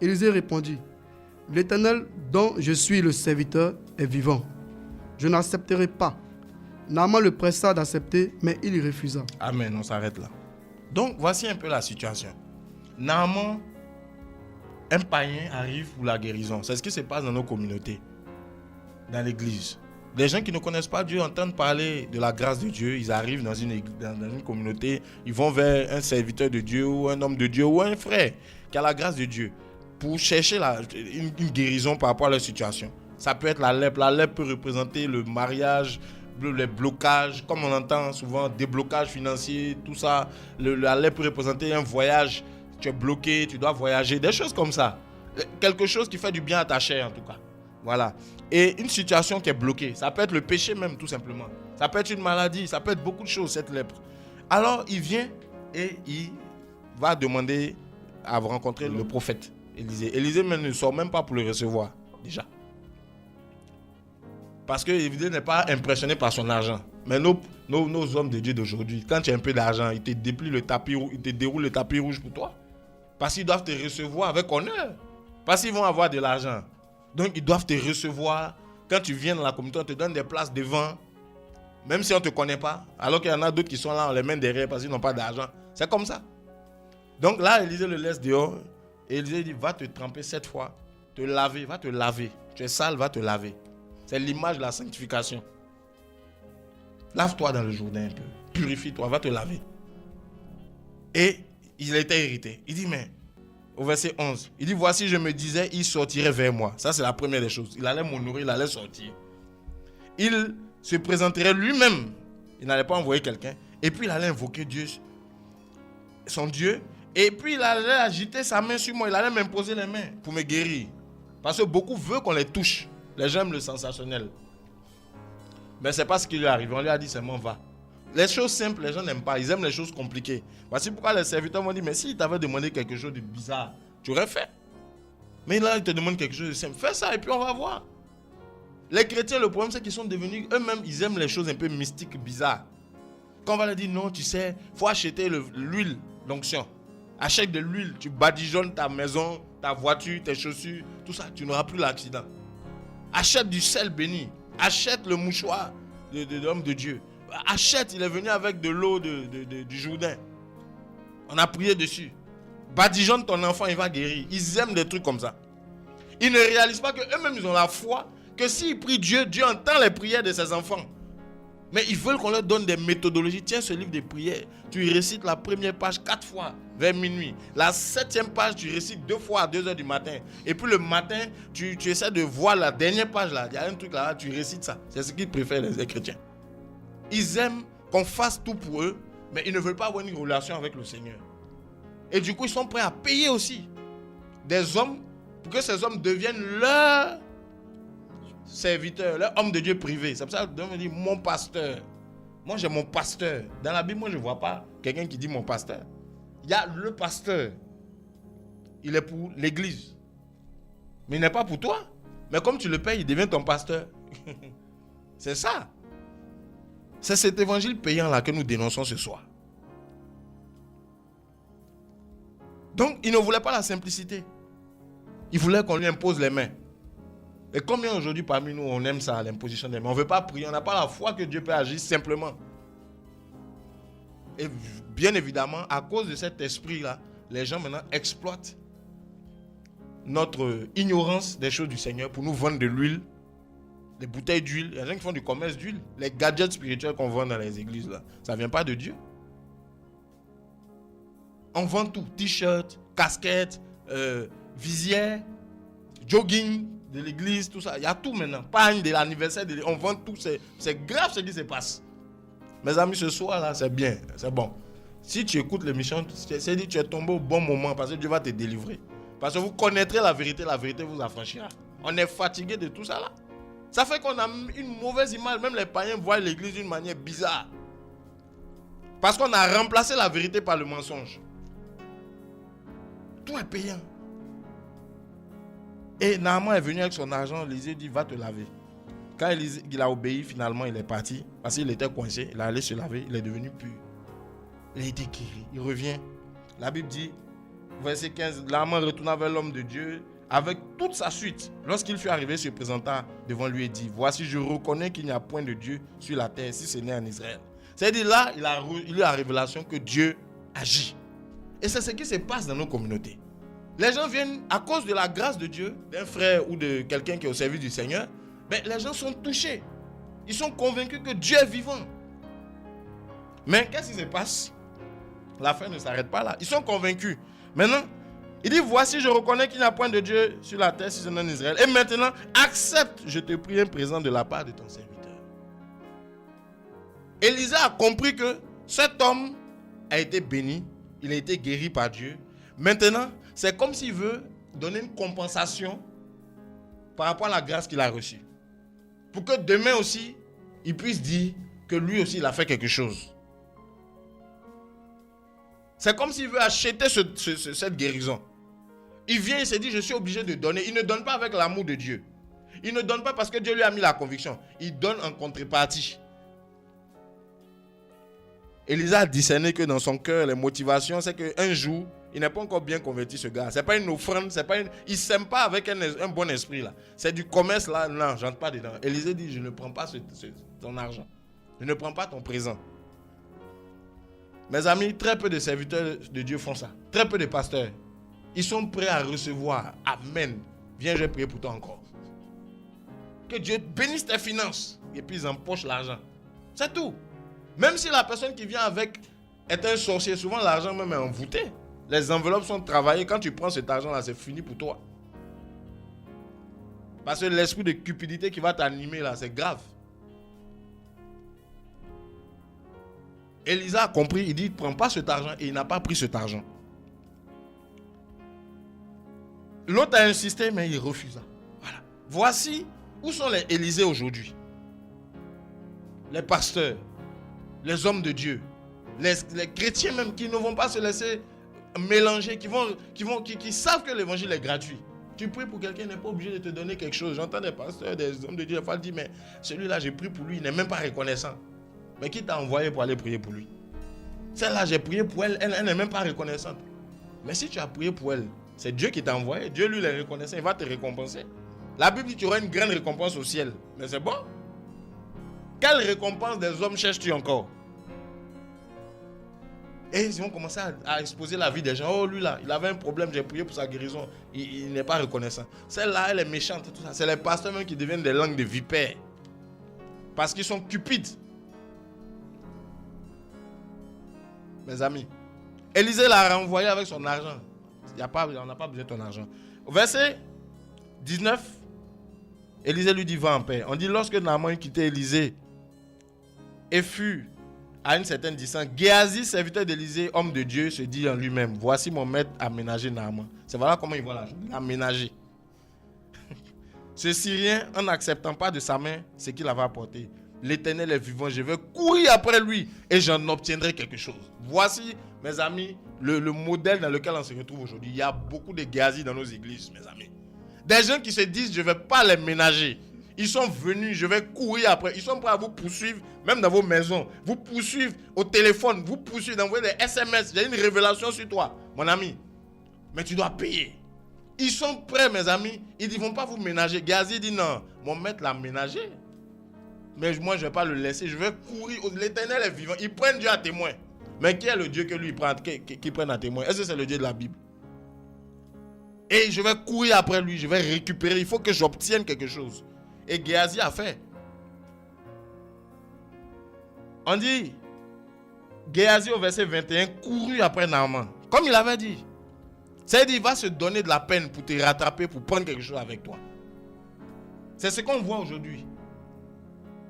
Élisée répondit, « L'Éternel dont je suis le serviteur est vivant. Je n'accepterai pas. » Naaman le pressa d'accepter, mais il y refusa. Amen, on s'arrête là. Donc, voici un peu la situation. Naaman, un païen, arrive pour la guérison. C'est ce qui se passe dans nos communautés, dans l'église. Les gens qui ne connaissent pas Dieu entendent parler de la grâce de Dieu. Ils arrivent dans une communauté, ils vont vers un serviteur de Dieu ou un homme de Dieu ou un frère qui a la grâce de Dieu pour chercher une guérison par rapport à leur situation. Ça peut être la lèpre. La lèpre peut représenter le mariage, les blocages, comme on entend souvent, déblocages financiers, tout ça. La lèpre peut représenter un voyage. Tu es bloqué, tu dois voyager, des choses comme ça. Quelque chose qui fait du bien à ta chair en tout cas. Voilà. Et une situation qui est bloquée, ça peut être le péché même tout simplement. Ça peut être une maladie, ça peut être beaucoup de choses cette lèpre. Alors il vient et il va demander à rencontrer le prophète Élisée. Élisée ne sort même pas pour le recevoir déjà. Parce que Élisée n'est pas impressionné par son argent. Mais nos hommes de Dieu d'aujourd'hui, quand tu as un peu d'argent, ils te déplient le tapis, ils te déroulent le tapis rouge pour toi. Parce qu'ils doivent te recevoir avec honneur. Parce qu'ils vont avoir de l'argent. Donc, ils doivent te recevoir. Quand tu viens dans la communauté, on te donne des places devant. Même si on ne te connaît pas. Alors qu'il y en a d'autres qui sont là, on les met derrière parce qu'ils n'ont pas d'argent. C'est comme ça. Donc là, Élisée le laisse dehors. Et Élisée dit, va te tremper 7 fois. Te laver, va te laver. Tu es sale, va te laver. C'est l'image de la sanctification. Lave-toi dans le Jourdain un peu. Purifie-toi, va te laver. Et il était irrité. Il dit, mais... Au verset 11, il dit, voici, je me disais, il sortirait vers moi. Ça, c'est la première des choses. Il allait m'honorer, il allait sortir. Il se présenterait lui-même. Il n'allait pas envoyer quelqu'un. Et puis, il allait invoquer Dieu, son Dieu. Et puis, il allait agiter sa main sur moi. Il allait m'imposer les mains pour me guérir. Parce que beaucoup veulent qu'on les touche. Les gens aiment le sensationnel. Mais ce n'est pas ce qui lui arrive. On lui a dit seulement va. Les choses simples, les gens n'aiment pas. Ils aiment les choses compliquées. Voici pourquoi les serviteurs m'ont dit, mais s'il t'avait demandé quelque chose de bizarre, tu aurais fait. Mais là, il te demande quelque chose de simple. Fais ça et puis on va voir. Les chrétiens, le problème, c'est qu'ils sont devenus, eux-mêmes, ils aiment les choses un peu mystiques, bizarres. Quand on va leur dire, non, tu sais, il faut acheter l'huile d'onction. Achète de l'huile, tu badigeonnes ta maison, ta voiture, tes chaussures, tout ça, tu n'auras plus l'accident. Achète du sel béni. Achète le mouchoir de l'homme de Dieu. Achète, il est venu avec de l'eau du Jourdain. On a prié dessus. Badigeonne ton enfant, il va guérir. Ils aiment des trucs comme ça. Ils ne réalisent pas qu'eux-mêmes, ils ont la foi que s'ils prient Dieu, Dieu entend les prières de ses enfants. Mais ils veulent qu'on leur donne des méthodologies. Tiens ce livre de prières. Tu récites la première page 4 fois vers minuit. La 7e page, tu récites 2 fois à 2h du matin. Et puis le matin, tu essaies de voir la dernière page là. Il y a un truc là, tu récites ça. C'est ce qu'ils préfèrent les chrétiens. Ils aiment qu'on fasse tout pour eux, mais ils ne veulent pas avoir une relation avec le Seigneur. Et du coup, ils sont prêts à payer aussi des hommes pour que ces hommes deviennent leurs serviteurs, leurs hommes de Dieu privés. C'est pour ça que me dit mon pasteur. Moi, j'ai mon pasteur. Dans la Bible, moi, je ne vois pas quelqu'un qui dit mon pasteur. Il y a le pasteur. Il est pour l'église. Mais il n'est pas pour toi. Mais comme tu le payes, il devient ton pasteur. C'est ça. C'est cet évangile payant là que nous dénonçons ce soir. Donc, il ne voulait pas la simplicité. Il voulait qu'on lui impose les mains. Et combien aujourd'hui parmi nous, on aime ça, l'imposition des mains. On ne veut pas prier, on n'a pas la foi que Dieu peut agir simplement. Et bien évidemment, à cause de cet esprit-là, les gens maintenant exploitent notre ignorance des choses du Seigneur pour nous vendre de l'huile, des bouteilles d'huile. Il y a des gens qui font du commerce d'huile. Les gadgets spirituels qu'on vend dans les églises, là, ça ne vient pas de Dieu. On vend tout. T-shirt, casquette, visière, jogging de l'église, tout ça. Il y a tout maintenant. Pagne de l'anniversaire. On vend tout. C'est grave ce qui se passe. Mes amis, ce soir, là, c'est bien. C'est bon. Si tu écoutes l'émission, c'est dit que tu es tombé au bon moment parce que Dieu va te délivrer. Parce que vous connaîtrez la vérité vous affranchira. On est fatigué de tout ça là. Ça fait qu'on a une mauvaise image. Même les païens voient l'église d'une manière bizarre. Parce qu'on a remplacé la vérité par le mensonge. Tout est payant. Et Naaman est venu avec son argent. Élisée dit, va te laver. Quand il a obéi, finalement, il est parti. Parce qu'il était coincé. Il est allé se laver. Il est devenu pur. Il a été guéri. Il revient. La Bible dit, verset 15, Naaman retourna vers l'homme de Dieu avec toute sa suite. Lorsqu'il fut arrivé, il se présenta devant lui et dit, voici, je reconnais qu'il n'y a point de Dieu sur la terre, si ce n'est en Israël. C'est-à-dire là, il a eu la révélation que Dieu agit. Et c'est ce qui se passe dans nos communautés. Les gens viennent à cause de la grâce de Dieu, d'un frère ou de quelqu'un qui est au service du Seigneur, mais les gens sont touchés. Ils sont convaincus que Dieu est vivant. Mais qu'est-ce qui se passe? La fin ne s'arrête pas là. Ils sont convaincus. Maintenant, il dit, voici, je reconnais qu'il n'y a point de Dieu sur la terre si ce n'est en Israël. Et maintenant, accepte, je te prie, un présent de la part de ton serviteur. Élisée a compris que cet homme a été béni, il a été guéri par Dieu. Maintenant, c'est comme s'il veut donner une compensation par rapport à la grâce qu'il a reçue. Pour que demain aussi, il puisse dire que lui aussi, il a fait quelque chose. C'est comme s'il veut acheter cette guérison. Il vient, il se dit, je suis obligé de donner. Il ne donne pas avec l'amour de Dieu. Il ne donne pas parce que Dieu lui a mis la conviction. Il donne en contrepartie. Élisée a discerné que dans son cœur, les motivations, c'est qu'un jour, il n'est pas encore bien converti, ce gars. Ce n'est pas une offrande, il ne s'aime pas avec un bon esprit là. C'est du commerce là, non, j'entre pas dedans. Élisée dit, je ne prends pas ton argent. Je ne prends pas ton présent. Mes amis, très peu de serviteurs de Dieu font ça. Très peu de pasteurs. Ils sont prêts à recevoir. Amen. Viens, je vais prier pour toi encore. Que Dieu bénisse tes finances. Et puis ils empochent l'argent. C'est tout. Même si la personne qui vient avec est un sorcier, souvent l'argent même est envoûté. Les enveloppes sont travaillées. Quand tu prends cet argent-là, c'est fini pour toi. Parce que l'esprit de cupidité qui va t'animer là, c'est grave. Élisée a compris, il dit, ne prends pas cet argent, et il n'a pas pris cet argent. L'autre a insisté, mais il refusa. Voilà. Voici où sont les Élysées aujourd'hui. Les pasteurs, les hommes de Dieu, les chrétiens même qui ne vont pas se laisser mélanger, qui savent que l'évangile est gratuit. Tu pries pour quelqu'un, il n'est pas obligé de te donner quelque chose. J'entends des pasteurs, des hommes de Dieu, des fois, ils disent, mais celui-là, j'ai prié pour lui, il n'est même pas reconnaissant. Mais qui t'a envoyé pour aller prier pour lui? Celle-là, j'ai prié pour elle, elle n'est même pas reconnaissante. Mais si tu as prié pour elle, c'est Dieu qui t'a envoyé. Dieu, lui, il est reconnaissant, il va te récompenser. La Bible dit que tu auras une grande récompense au ciel. Mais c'est bon. Quelle récompense des hommes cherches-tu encore? Et ils vont commencer à exposer la vie des gens. Oh, lui là, il avait un problème, j'ai prié pour sa guérison. Il n'est pas reconnaissant. Celle-là, elle est méchante. Tout ça. C'est les pasteurs même qui deviennent des langues de vipères. Parce qu'ils sont cupides. Mes amis, Élisée l'a renvoyé avec son argent. On n'a pas besoin de ton argent. Au verset 19, Élisée lui dit, va en paix. On dit, lorsque Naaman quittait Élisée et fut à une certaine distance, Géasi, serviteur d'Élisée, homme de Dieu, se dit en lui-même, voici mon maître a ménagé Naaman. C'est voilà comment il voit l'argent. Il a ménagé. Ce Syrien, en n'acceptant pas de sa main ce qu'il avait apporté, l'Éternel est vivant, je vais courir après lui et j'en obtiendrai quelque chose. Voici, mes amis, le modèle dans lequel on se retrouve aujourd'hui. Il y a beaucoup de Géasi dans nos églises, mes amis. Des gens qui se disent, je ne vais pas les ménager. Ils sont venus, je vais courir après. Ils sont prêts à vous poursuivre, même dans vos maisons. Vous poursuivre au téléphone, vous poursuivre, d'envoyer des SMS. J'ai une révélation sur toi, mon ami. Mais tu dois payer. Ils sont prêts, mes amis. Ils ne vont pas vous ménager. Géasi dit, non, mon maître l'a ménagé. Mais moi, je ne vais pas le laisser. Je vais courir. L'Éternel est vivant. Ils prennent Dieu à témoin. Mais qui est le Dieu que lui prend, qui prenne à témoin? Est-ce que c'est le Dieu de la Bible? Et je vais courir après lui. Je vais récupérer. Il faut que j'obtienne quelque chose. Et Géasi a fait. On dit, Géasi au verset 21, courut après Naaman. Comme il avait dit. C'est-à-dire, il va se donner de la peine pour te rattraper, pour prendre quelque chose avec toi. C'est ce qu'on voit aujourd'hui.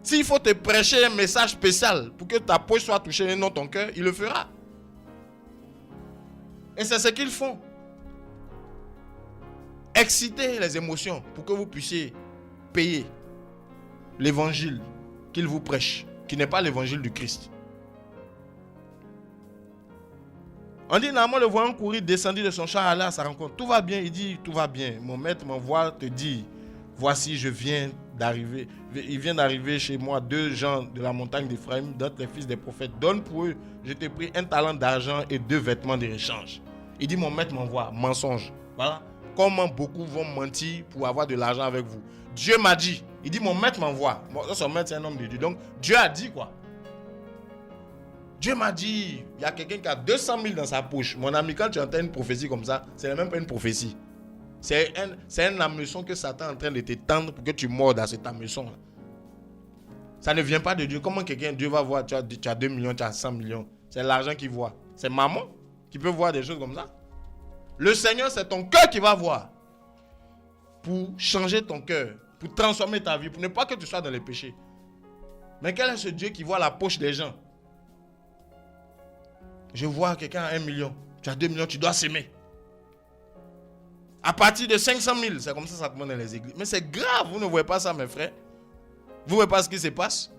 S'il faut te prêcher un message spécial pour que ta poche soit touchée et non ton cœur, il le fera. Et c'est ce qu'ils font. Exciter les émotions pour que vous puissiez payer l'évangile qu'ils vous prêchent, qui n'est pas l'évangile du Christ. On dit, Naaman le voyant courir, descendit de son char, aller à sa rencontre. Tout va bien, il dit, tout va bien. Mon maître m'envoie te dire, voici, il vient d'arriver chez moi 2 gens de la montagne d'Éphraïm, d'autres les fils des prophètes. Donne pour eux, je t'ai pris 1 talent d'argent et 2 vêtements de rechange. Il dit, mon maître m'envoie, mensonge. Voilà. Comment beaucoup vont mentir pour avoir de l'argent avec vous. Dieu m'a dit, il dit, mon maître m'envoie. Son maître, c'est un homme de Dieu. Donc, Dieu a dit quoi? Dieu m'a dit, il y a quelqu'un qui a 200 000 dans sa poche. Mon ami, quand tu entends une prophétie comme ça, ce n'est même pas une prophétie. C'est un hameçon que Satan est en train de te tendre pour que tu mordes à cet hameçon. Ça ne vient pas de Dieu. Comment Dieu va voir, tu as 2 millions, tu as 100 millions. C'est l'argent qui voit. C'est maman qui peut voir des choses comme ça. Le Seigneur, c'est ton cœur qui va voir. Pour changer ton cœur, pour transformer ta vie, pour ne pas que tu sois dans les péchés. Mais quel est ce Dieu qui voit la poche des gens? Je vois quelqu'un à 1 million. Tu as 2 millions, tu dois s'aimer. À partir de 500 000, c'est comme ça commence dans les églises. Mais c'est grave, vous ne voyez pas ça, mes frères. Vous ne voyez pas ce qui se passe?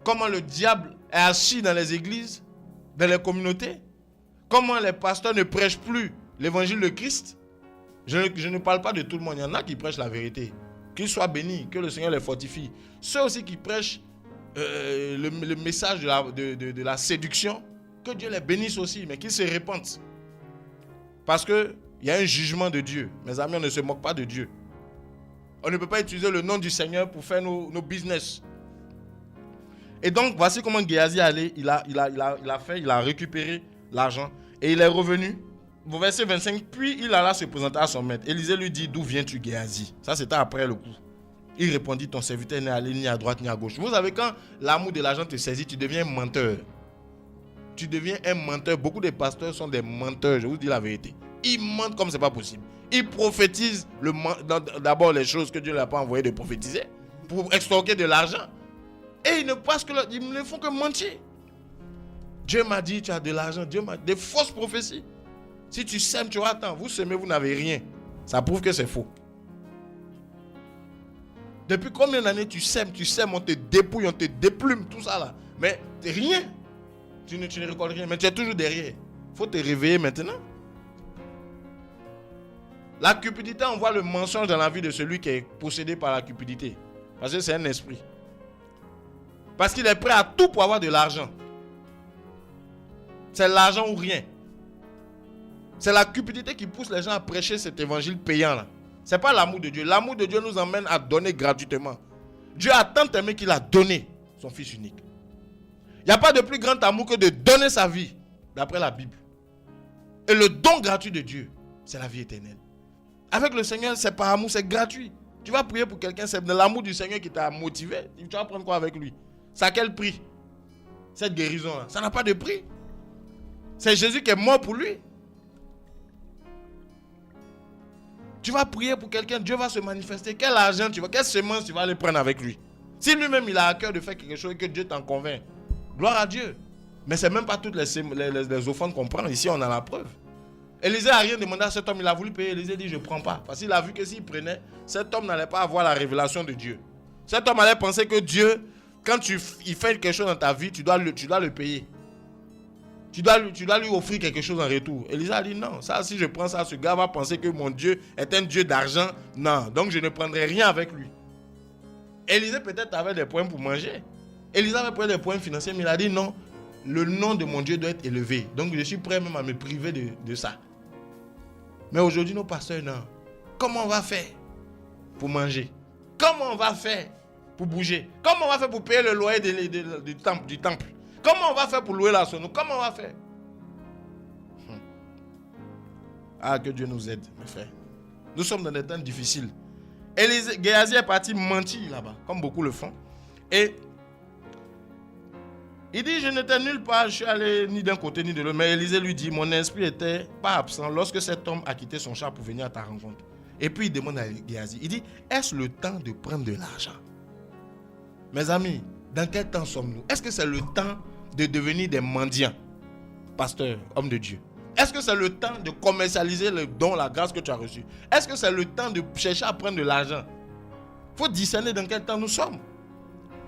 Comment le diable est assis dans les églises, dans les communautés? Comment les pasteurs ne prêchent plus l'évangile de Christ? Je ne parle pas de tout le monde. Il y en a qui prêchent la vérité. Qu'ils soient bénis, que le Seigneur les fortifie. Ceux aussi qui prêchent le message de la séduction, que Dieu les bénisse aussi, mais qu'ils se repentent. Parce qu'il y a un jugement de Dieu. Mes amis, on ne se moque pas de Dieu. On ne peut pas utiliser le nom du Seigneur pour faire nos business. Et donc, voici comment Géasi allait. Il a récupéré l'argent et il est revenu. Au verset 25, puis il alla se présenter à son maître. Élisée lui dit, d'où viens-tu, Géasi? Ça, c'était après le coup. Il répondit, ton serviteur n'est allé ni à droite ni à gauche. Vous savez, quand l'amour de l'argent te saisit, tu deviens un menteur. Tu deviens un menteur. Beaucoup de pasteurs sont des menteurs, je vous dis la vérité. Ils mentent comme c'est pas possible. Ils prophétisent d'abord les choses que Dieu ne l'a pas envoyé de prophétiser pour extorquer de l'argent. Et ils ne font que mentir. Dieu m'a dit, tu as de l'argent. Dieu m'a dit, des fausses prophéties. Si tu sèmes, tu auras tant. Vous semez, vous n'avez rien. Ça prouve que c'est faux. Depuis combien d'années tu sèmes, on te dépouille, on te déplume, tout ça là. Mais rien. Tu ne récoltes rien, mais tu es toujours derrière. Il faut te réveiller maintenant. La cupidité envoie le mensonge dans la vie de celui qui est possédé par la cupidité. Parce que c'est un esprit. Parce qu'il est prêt à tout pour avoir de l'argent. C'est l'argent ou rien. C'est la cupidité qui pousse les gens à prêcher cet évangile payant là. Ce n'est pas l'amour de Dieu. L'amour de Dieu nous emmène à donner gratuitement. Dieu a tant aimé qu'il a donné son Fils unique. Il n'y a pas de plus grand amour que de donner sa vie, d'après la Bible. Et le don gratuit de Dieu, c'est la vie éternelle. Avec le Seigneur, c'est par amour, c'est gratuit. Tu vas prier pour quelqu'un, c'est de l'amour du Seigneur qui t'a motivé. Tu vas prendre quoi avec lui? C'est à quel prix? Cette guérison-là, ça n'a pas de prix. C'est Jésus qui est mort pour lui. Tu vas prier pour quelqu'un, Dieu va se manifester. Quel argent tu vas, quelle semence tu vas aller prendre avec lui? Si lui-même il a à cœur de faire quelque chose et que Dieu t'en convainc, gloire à Dieu. Mais ce n'est même pas toutes les offrandes qu'on prend. Ici, on a la preuve. Élisée n'a rien demandé à cet homme, il a voulu payer. Élisée dit, je ne prends pas. Parce qu'il a vu que s'il prenait, cet homme n'allait pas avoir la révélation de Dieu. Cet homme allait penser que Dieu, quand il fait quelque chose dans ta vie, tu dois le payer. Tu dois lui offrir quelque chose en retour. Élisée a dit, non, ça, si je prends ça, ce gars va penser que mon Dieu est un Dieu d'argent. Non, donc je ne prendrai rien avec lui. Élisée peut-être avait des points pour manger. Élisée avait peut-être des points financiers, mais il a dit, non, le nom de mon Dieu doit être élevé. Donc je suis prêt même à me priver de ça. Mais aujourd'hui, nos pasteurs, non. Comment on va faire pour manger? Comment on va faire pour bouger? Comment on va faire pour payer le loyer du temple? Comment on va faire pour louer la sonnerie? Comment on va faire? Ah, que Dieu nous aide, mes frères. Nous sommes dans des temps difficiles. Géasi est parti mentir là-bas, comme beaucoup le font. Et il dit, je n'étais nulle part, je suis allé ni d'un côté ni de l'autre. Mais Élisée lui dit, mon esprit n'était pas absent lorsque cet homme a quitté son char pour venir à ta rencontre. Et puis il demande à Géasi, il dit, est-ce le temps de prendre de l'argent? Mes amis, dans quel temps sommes-nous? Est-ce que c'est le temps de devenir des mendiants, pasteurs, hommes de Dieu? Est-ce que c'est le temps de commercialiser le don, la grâce que tu as reçue? Est-ce que c'est le temps de chercher à prendre de l'argent? Il faut discerner dans quel temps nous sommes.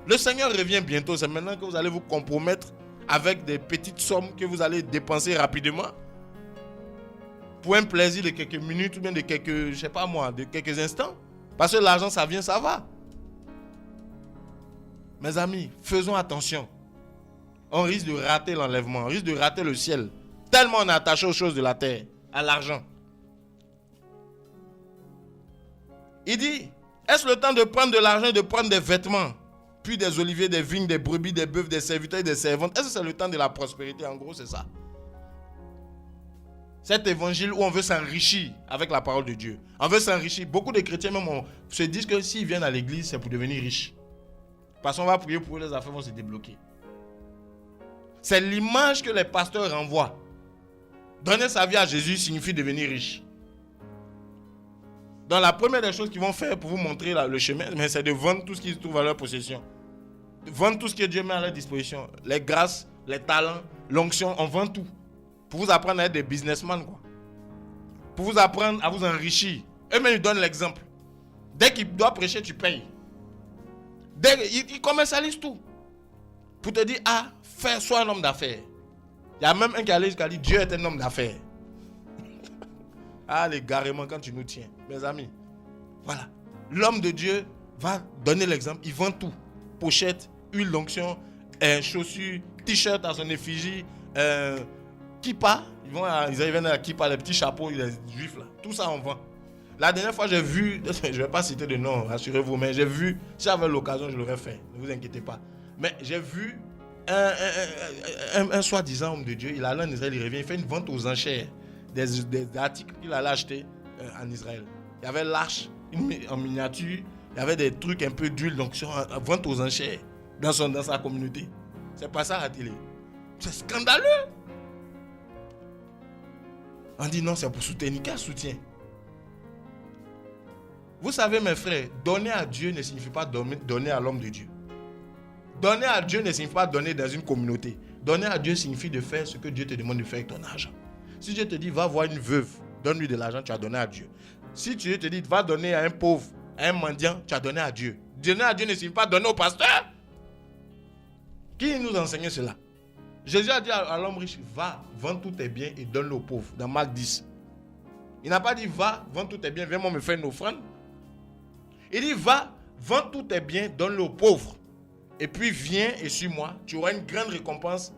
Le Seigneur revient bientôt. C'est maintenant que vous allez vous compromettre avec des petites sommes que vous allez dépenser rapidement pour un plaisir de quelques minutes ou bien de quelques, je sais pas moi, de quelques instants. Parce que l'argent, ça vient, ça va. Mes amis, faisons attention. On risque de rater l'enlèvement, on risque de rater le ciel. Tellement on est attaché aux choses de la terre, à l'argent. Il dit, est-ce le temps de prendre de l'argent et de prendre des vêtements, puis des oliviers, des vignes, des brebis, des bœufs, des serviteurs et des servantes? Est-ce que c'est le temps de la prospérité? En gros, c'est ça. Cet évangile où on veut s'enrichir avec la parole de Dieu. On veut s'enrichir. Beaucoup de chrétiens même se disent que s'ils viennent à l'église, c'est pour devenir riches. Parce qu'on va prier pour eux, les affaires vont se débloquer. C'est l'image que les pasteurs renvoient. Donner sa vie à Jésus signifie devenir riche. Donc la première des choses qu'ils vont faire pour vous montrer le chemin, c'est de vendre tout ce qu'ils trouvent à leur possession. De vendre tout ce que Dieu met à leur disposition. Les grâces, les talents, l'onction, on vend tout. Pour vous apprendre à être des businessmen, quoi. Pour vous apprendre à vous enrichir. Eux-mêmes, ils donnent l'exemple. Dès qu'il doit prêcher, tu payes. Ils commercialisent tout. Pour te dire, sois un homme d'affaires. Il y a même un qui a dit, Dieu est un homme d'affaires. L'égarement quand tu nous tiens. Mes amis, voilà. L'homme de Dieu va donner l'exemple. Il vend tout. Pochette, huile d'onction, chaussures, t-shirt à son effigie, kippa. Ils viennent à la kippa, les petits chapeaux, les juifs là. Tout ça on vend. La dernière fois j'ai vu, je ne vais pas citer de nom, rassurez-vous, mais j'ai vu, si j'avais l'occasion je l'aurais fait. Ne vous inquiétez pas. Mais j'ai vu un soi-disant homme de Dieu, il allait en Israël, il revient, il fait une vente aux enchères des articles qu'il allait acheter en Israël. Il y avait l'arche en miniature, il y avait des trucs un peu d'huile d'onction, vente aux enchères dans sa communauté. C'est pas ça la télé. C'est scandaleux. On dit non, c'est pour soutenir. Quel soutien? Vous savez mes frères, donner à Dieu ne signifie pas donner à l'homme de Dieu. Donner à Dieu ne signifie pas donner dans une communauté. Donner à Dieu signifie de faire ce que Dieu te demande de faire avec ton argent. Si Dieu te dit va voir une veuve, donne-lui de l'argent, tu as donné à Dieu. Si Dieu te dit va donner à un pauvre, à un mendiant, tu as donné à Dieu. Donner à Dieu ne signifie pas donner au pasteur. Qui nous enseigne cela? Jésus a dit à l'homme riche, va, vends tous tes biens et donne-le aux pauvres, dans Marc 10. Il n'a pas dit, va, vends tous tes biens, viens-moi me faire une offrande. Il dit, va, vends tous tes biens, donne-le aux pauvres. Et puis viens et suis-moi, tu auras une grande récompense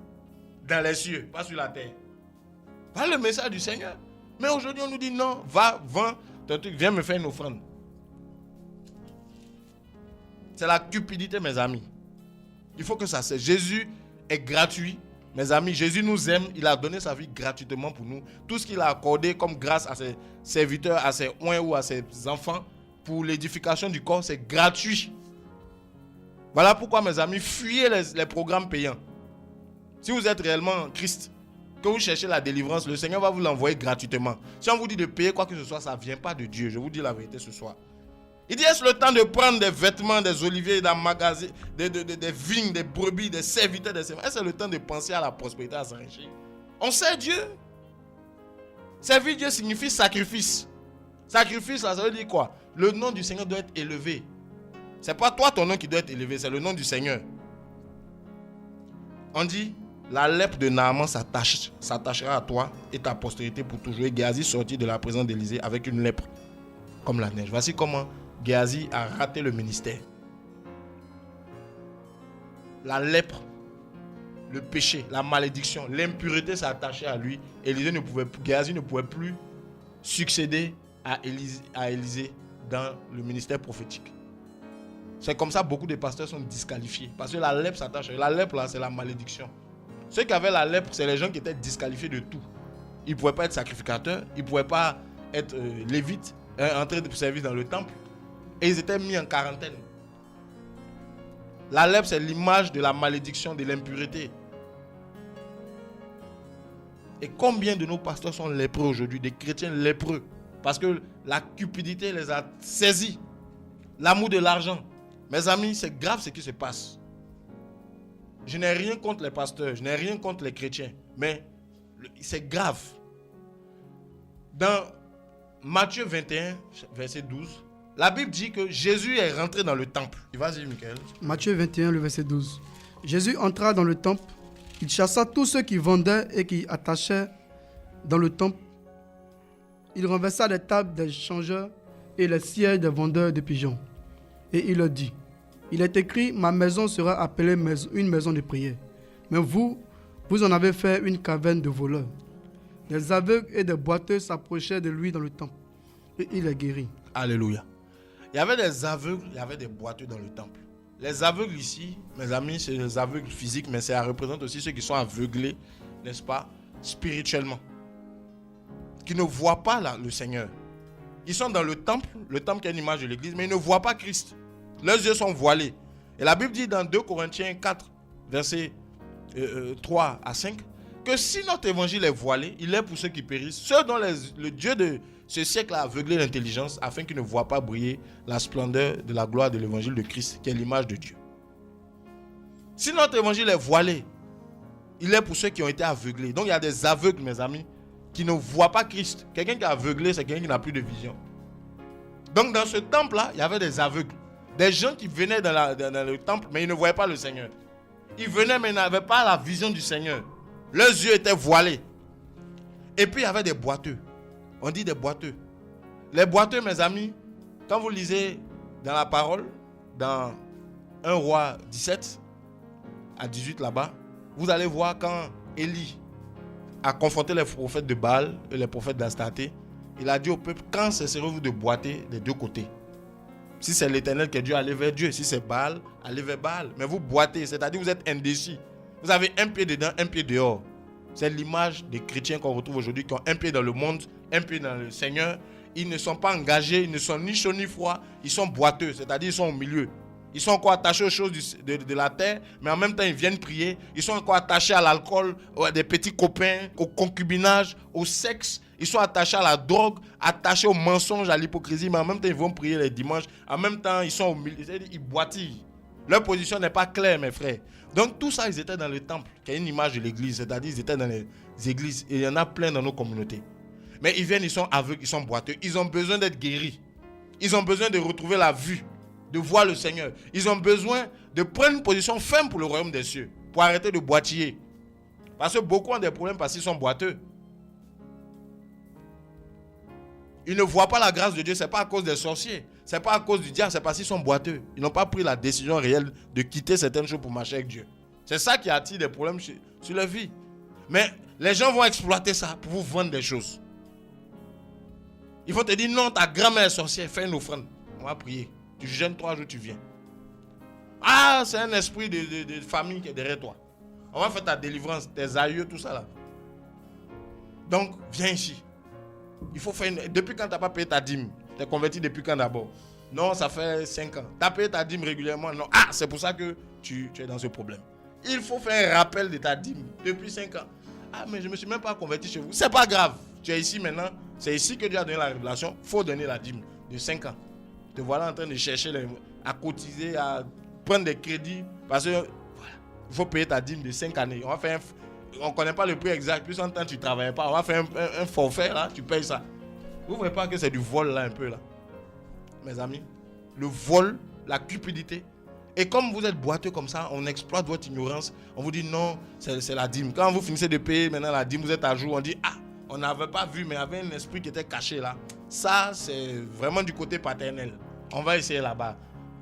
dans les cieux, pas sur la terre. Voilà le message du Seigneur. Mais aujourd'hui, on nous dit, non, va, vends ton truc, viens me faire une offrande. C'est la cupidité, mes amis. Il faut que ça cesse. Jésus est gratuit. Mes amis, Jésus nous aime. Il a donné sa vie gratuitement pour nous. Tout ce qu'il a accordé comme grâce à ses serviteurs, à ses oins ou à ses enfants, pour l'édification du corps, c'est gratuit. Voilà pourquoi, mes amis, fuyez les programmes payants. Si vous êtes réellement Christ, que vous cherchez la délivrance, le Seigneur va vous l'envoyer gratuitement. Si on vous dit de payer quoi que ce soit, ça ne vient pas de Dieu. Je vous dis la vérité ce soir. Il dit, est-ce le temps de prendre des vêtements, des oliviers, des magasins, des vignes, des brebis, des serviteurs, des servants? Est-ce que c'est le temps de penser à la prospérité, à s'enrichir? On sait Dieu. Servir Dieu signifie sacrifice. Sacrifice, ça veut dire quoi? Le nom du Seigneur doit être élevé. Ce n'est pas toi ton nom qui doit être élevé, c'est le nom du Seigneur. On dit, la lèpre de Naaman s'attachera à toi et ta postérité pour toujours. Et Géasi sortit de la présence d'Élisée avec une lèpre comme la neige. Voici comment Géasi a raté le ministère. La lèpre, le péché, la malédiction, l'impureté s'est attachée à lui. Géasi ne pouvait plus succéder à Élisée dans le ministère prophétique. C'est comme ça que beaucoup de pasteurs sont disqualifiés. Parce que la lèpre s'attache. La lèpre, là, c'est la malédiction. Ceux qui avaient la lèpre, c'est les gens qui étaient disqualifiés de tout. Ils ne pouvaient pas être sacrificateurs. Ils ne pouvaient pas être lévites, entrer de service dans le temple. Et ils étaient mis en quarantaine. La lèpre, c'est l'image de la malédiction, de l'impureté. Et combien de nos pasteurs sont lépreux aujourd'hui, des chrétiens lépreux? Parce que la cupidité les a saisis. L'amour de l'argent. Mes amis, c'est grave ce qui se passe. Je n'ai rien contre les pasteurs, je n'ai rien contre les chrétiens. Mais c'est grave. Dans Matthieu 21, verset 12, la Bible dit que Jésus est rentré dans le temple. Vas-y, Michael. Matthieu 21, le verset 12. Jésus entra dans le temple. Il chassa tous ceux qui vendaient et qui attachaient dans le temple. Il renversa les tables des changeurs et les sièges des vendeurs de pigeons. Et il leur dit, il est écrit, ma maison sera appelée une maison de prière. Mais vous en avez fait une caverne de voleurs. Des aveugles et des boiteux s'approchaient de lui dans le temple. Et il les guérit. Alléluia. Il y avait des aveugles, il y avait des boiteux dans le temple. Les aveugles ici, mes amis, c'est les aveugles physiques, mais ça représente aussi ceux qui sont aveuglés, n'est-ce pas, spirituellement. Qui ne voient pas le Seigneur. Ils sont dans le temple qui est une image de l'église, mais ils ne voient pas Christ. Leurs yeux sont voilés. Et la Bible dit dans 2 Corinthiens 4, versets 3 à 5, que si notre évangile est voilé, il est pour ceux qui périssent, ceux dont le Dieu de ce siècle a aveuglé l'intelligence, afin qu'ils ne voient pas briller la splendeur de la gloire de l'évangile de Christ, qui est l'image de Dieu. Si notre évangile est voilé, il est pour ceux qui ont été aveuglés. Donc il y a des aveugles, mes amis, qui ne voient pas Christ. Quelqu'un qui est aveuglé, c'est quelqu'un qui n'a plus de vision. Donc dans ce temple-là, il y avait des aveugles. Des gens qui venaient dans le temple, mais ils ne voyaient pas le Seigneur. Ils venaient, mais ils n'avaient pas la vision du Seigneur. Leurs yeux étaient voilés. Et puis il y avait des boiteux. On dit des boiteux. Les boiteux, mes amis, quand vous lisez dans la parole, dans 1 Roi 17 à 18 là-bas, vous allez voir quand Élie a confronté les prophètes de Baal et les prophètes d'Astarté, il a dit au peuple, quand cesserez-vous de boiter des deux côtés? Si c'est l'Éternel qui est Dieu, allez vers Dieu. Si c'est Baal, allez vers Baal. Mais vous boitez, c'est-à-dire vous êtes indécis. Vous avez un pied dedans, un pied dehors. C'est l'image des chrétiens qu'on retrouve aujourd'hui, qui ont un pied dans le monde, un pied dans le Seigneur. Ils ne sont pas engagés, ils ne sont ni chauds ni froids, ils sont boiteux, c'est-à-dire ils sont au milieu. Ils sont encore attachés aux choses de la terre, mais en même temps ils viennent prier. Ils sont encore attachés à l'alcool, à des petits copains, au concubinage, au sexe. Ils sont attachés à la drogue, attachés au mensonge, à l'hypocrisie, mais en même temps ils vont prier les dimanches. En même temps ils sont au milieu, c'est-à-dire ils boitillent. Leur position n'est pas claire, mes frères. Donc tout ça, ils étaient dans le temple, qui est une image de l'église, c'est-à-dire ils étaient dans les églises. Et il y en a plein dans nos communautés. Mais ils viennent, ils sont aveugles, ils sont boiteux. Ils ont besoin d'être guéris. Ils ont besoin de retrouver la vue, de voir le Seigneur. Ils ont besoin de prendre une position ferme pour le royaume des cieux, pour arrêter de boitiller. Parce que beaucoup ont des problèmes parce qu'ils sont boiteux. Ils ne voient pas la grâce de Dieu, ce n'est pas à cause des sorciers. Ce n'est pas à cause du diable, c'est parce qu'ils sont boiteux. Ils n'ont pas pris la décision réelle de quitter certaines choses pour marcher avec Dieu. C'est ça qui attire des problèmes sur leur vie. Mais les gens vont exploiter ça pour vous vendre des choses. Ils vont te dire, non, ta grand-mère est sorcière, fais une offrande. On va prier. Tu jeûnes 3 jours, tu viens. Ah, c'est un esprit de famille qui est derrière toi. On va faire ta délivrance, tes aïeux, tout ça là. Donc, viens ici. Il faut faire Depuis quand tu n'as pas payé ta dîme? Tu es converti depuis quand d'abord? Non, ça fait 5 ans. Tu as payé ta dîme régulièrement? Non. Ah, c'est pour ça que tu es dans ce problème. Il faut faire un rappel de ta dîme depuis 5 ans. Ah, mais je ne me suis même pas converti chez vous. C'est pas grave. Tu es ici maintenant. C'est ici que Dieu a donné la révélation. Il faut donner la dîme de 5 ans. Te voilà en train de chercher à cotiser, à prendre des crédits. Parce que voilà, il faut payer ta dîme de 5 années. On va faire on ne connaît pas le prix exact. Plus en temps, tu ne travailles pas. On va faire un forfait là. Tu payes ça. Vous ne voyez pas que c'est du vol là un peu là? Mes amis, le vol, la cupidité. Et comme vous êtes boiteux comme ça, on exploite votre ignorance. On vous dit non, c'est la dîme. Quand vous finissez de payer maintenant la dîme, vous êtes à jour. On dit ah, on n'avait pas vu, mais il y avait un esprit qui était caché là. Ça, c'est vraiment du côté paternel. On va essayer là-bas.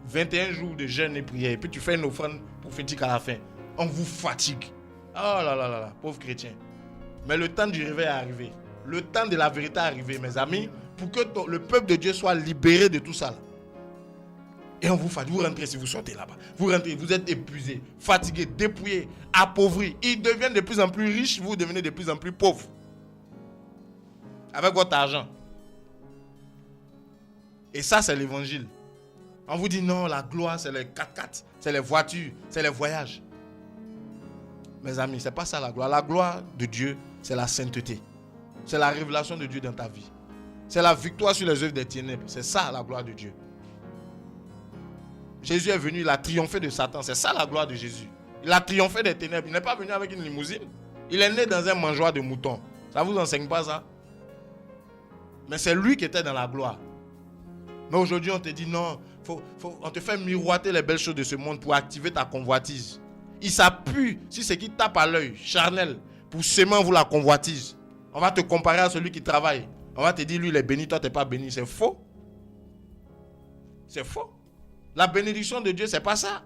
21 jours de jeûne et prière. Et puis tu fais une offrande prophétique à la fin. On vous fatigue. Oh là là là là, pauvre chrétien. Mais le temps du réveil est arrivé. Le temps de la vérité est arrivé, mes amis, pour que le peuple de Dieu soit libéré de tout ça là. Et on vous fatigue. Vous rentrez si vous sortez là-bas. Vous rentrez, vous êtes épuisé, fatigué, dépouillé, appauvri. Ils deviennent de plus en plus riches, vous devenez de plus en plus pauvres. Avec votre argent. Et ça, c'est l'évangile. On vous dit non, la gloire, c'est les 4x4, c'est les voitures, c'est les voyages. Mes amis, ce n'est pas ça la gloire. La gloire de Dieu, c'est la sainteté. C'est la révélation de Dieu dans ta vie. C'est la victoire sur les œuvres des ténèbres. C'est ça la gloire de Dieu. Jésus est venu, il a triomphé de Satan. C'est ça la gloire de Jésus. Il a triomphé des ténèbres. Il n'est pas venu avec une limousine. Il est né dans un mangeoir de moutons. Ça ne vous enseigne pas ça? Mais c'est lui qui était dans la gloire. Mais aujourd'hui, on te dit non, on te fait miroiter les belles choses de ce monde pour activer ta convoitise. Il s'appuie sur ce qui tape à l'œil, charnel, pour semer en vous la convoitise. On va te comparer à celui qui travaille. On va te dire, lui, il est béni, toi, tu n'es pas béni. C'est faux. C'est faux. La bénédiction de Dieu, ce n'est pas ça.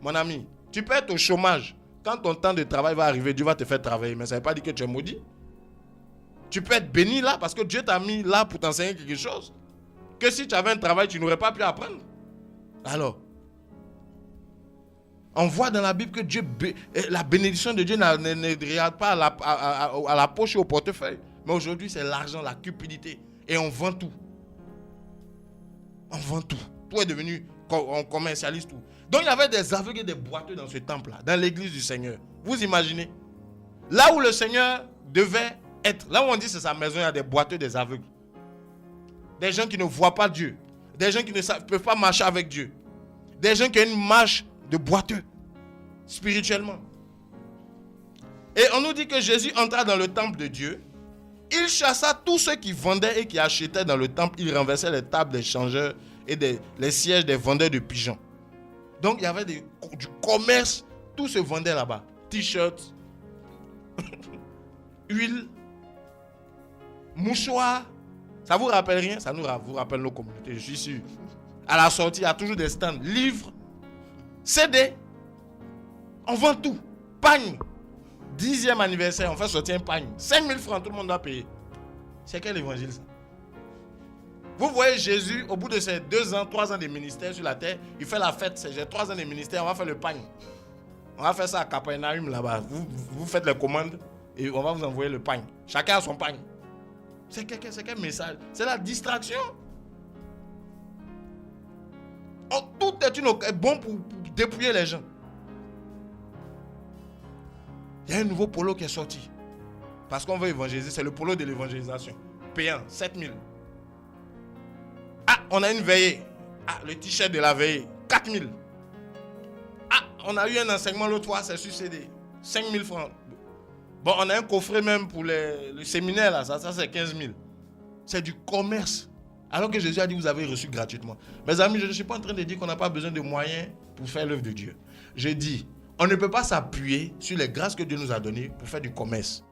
Mon ami, tu peux être au chômage. Quand ton temps de travail va arriver, Dieu va te faire travailler. Mais ça ne veut pas dire que tu es maudit. Tu peux être béni là parce que Dieu t'a mis là pour t'enseigner quelque chose. Que si tu avais un travail, tu n'aurais pas pu apprendre. Alors, on voit dans la Bible que Dieu, la bénédiction de Dieu ne regarde pas à la poche et au portefeuille. Mais aujourd'hui, c'est l'argent, la cupidité. Et on vend tout. On vend tout. Tout est devenu, on commercialise tout. Donc il y avait des aveugles et des boiteux dans ce temple-là, dans l'église du Seigneur. Vous imaginez? Là où le Seigneur devait être, là où on dit c'est sa maison, il y a des boiteux, des aveugles. Des gens qui ne voient pas Dieu. Des gens qui ne peuvent pas marcher avec Dieu. Des gens qui ont une marche de boiteux, spirituellement. Et on nous dit que Jésus entra dans le temple de Dieu. Il chassa tous ceux qui vendaient et qui achetaient dans le temple. Il renversait les tables des changeurs et les sièges des vendeurs de pigeons. Donc il y avait du commerce. Tout se vendait là-bas. T-shirts, huile, mouchoirs. Ça vous rappelle rien? Ça vous rappelle nos communautés, je suis sûr. À la sortie, il y a toujours des stands. Livres, CD. On vend tout. Pagne. 10e anniversaire, on fait sortir un pagne. 5 000 francs, tout le monde doit payer. C'est quel évangile ça? Vous voyez Jésus, au bout de ses 2 ans, 3 ans de ministère sur la terre, il fait la fête. J'ai 3 ans de ministère, on va faire le pagne. On va faire ça à Capernaum là-bas. Vous faites les commandes et on va vous envoyer le pagne. Chacun a son pagne. C'est quel message? C'est la distraction. Tout est bon pour dépouiller les gens. Il y a un nouveau polo qui est sorti. Parce qu'on veut évangéliser. C'est le polo de l'évangélisation. Payant, 7 000. Ah, on a une veillée. Ah, le t-shirt de la veillée, 4 000. Ah, on a eu un enseignement l'autre fois, c'est sur CD. 5 000 francs. Bon, on a un coffret même pour le séminaire, là. Ça c'est 15 000. C'est du commerce. Alors que Jésus a dit, vous avez reçu gratuitement. Mes amis, je ne suis pas en train de dire qu'on n'a pas besoin de moyens pour faire l'œuvre de Dieu. Je dis, on ne peut pas s'appuyer sur les grâces que Dieu nous a données pour faire du commerce.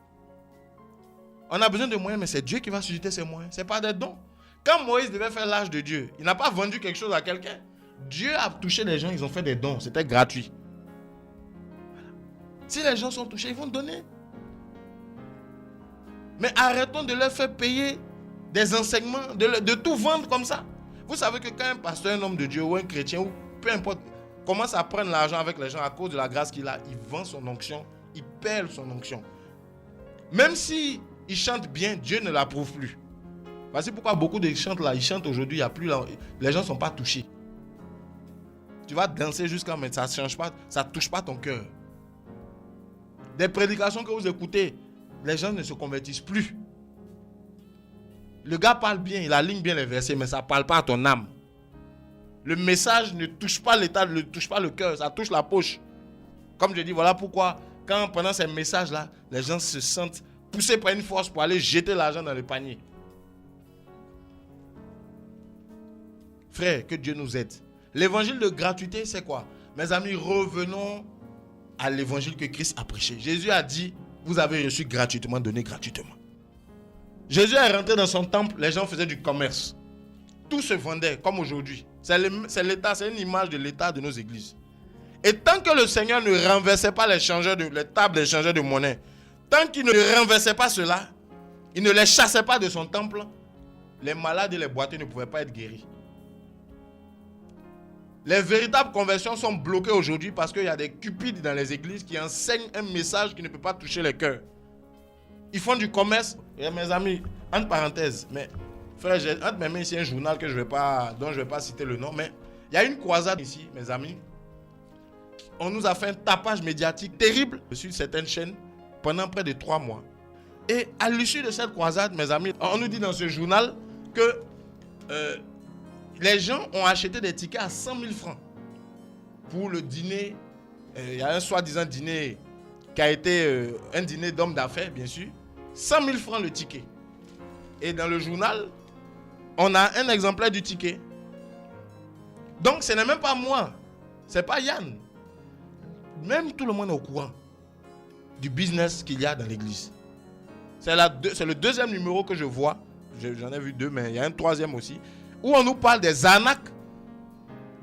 On a besoin de moyens, mais c'est Dieu qui va susciter ces moyens. Ce n'est pas des dons. Quand Moïse devait faire l'âge de Dieu, il n'a pas vendu quelque chose à quelqu'un. Dieu a touché les gens, ils ont fait des dons. C'était gratuit. Voilà. Si les gens sont touchés, ils vont donner. Mais arrêtons de leur faire payer des enseignements, de tout vendre comme ça. Vous savez que quand un pasteur, un homme de Dieu ou un chrétien, ou peu importe, commence à prendre l'argent avec les gens à cause de la grâce qu'il a, il vend son onction, il perd son onction. Même si il chante bien, Dieu ne l'approuve plus. Voici pourquoi beaucoup de chantent là, ils chantent aujourd'hui, il y a plus là, les gens ne sont pas touchés. Tu vas danser jusqu'à mais ça ne change pas, ça ne touche pas ton cœur. Des prédications que vous écoutez, les gens ne se convertissent plus. Le gars parle bien, il aligne bien les versets, mais ça ne parle pas à ton âme. Le message ne touche pas l'état, ne touche pas le cœur, ça touche la poche. Comme je dis, voilà pourquoi, quand pendant ces messages-là, les gens se sentent poussés par une force pour aller jeter l'argent dans le panier. Frère, que Dieu nous aide. L'évangile de gratuité, c'est quoi? Mes amis, revenons à l'évangile que Christ a prêché. Jésus a dit, vous avez reçu gratuitement, donné gratuitement. Jésus est rentré dans son temple, les gens faisaient du commerce. Tout se vendait, comme aujourd'hui. C'est l'état, c'est une image de l'état de nos églises. Et tant que le Seigneur ne renversait pas les tables des changeurs de monnaie, tant qu'il ne renversait pas cela, il ne les chassait pas de son temple, les malades et les boiteux ne pouvaient pas être guéris. Les véritables conversions sont bloquées aujourd'hui parce qu'il y a des cupides dans les églises qui enseignent un message qui ne peut pas toucher les cœurs. Ils font du commerce. Et mes amis, entre parenthèses, mais frère, j'ai entre mes mains ici un journal dont je ne vais pas citer le nom, mais il y a une croisade ici, mes amis. On nous a fait un tapage médiatique terrible sur certaines chaînes pendant près de 3 mois. Et à l'issue de cette croisade, mes amis, on nous dit dans ce journal que les gens ont acheté des tickets à 100 000 francs pour le dîner. Il y a un soi-disant dîner qui a été un dîner d'hommes d'affaires, bien sûr. 100 000 francs le ticket. Et dans le journal, on a un exemplaire du ticket. Donc ce n'est même pas moi. Ce n'est pas Yann. Même tout le monde est au courant du business qu'il y a dans l'église. C'est le 2e numéro que je vois. J'en ai vu 2, mais il y a un 3e aussi. Où on nous parle des arnaques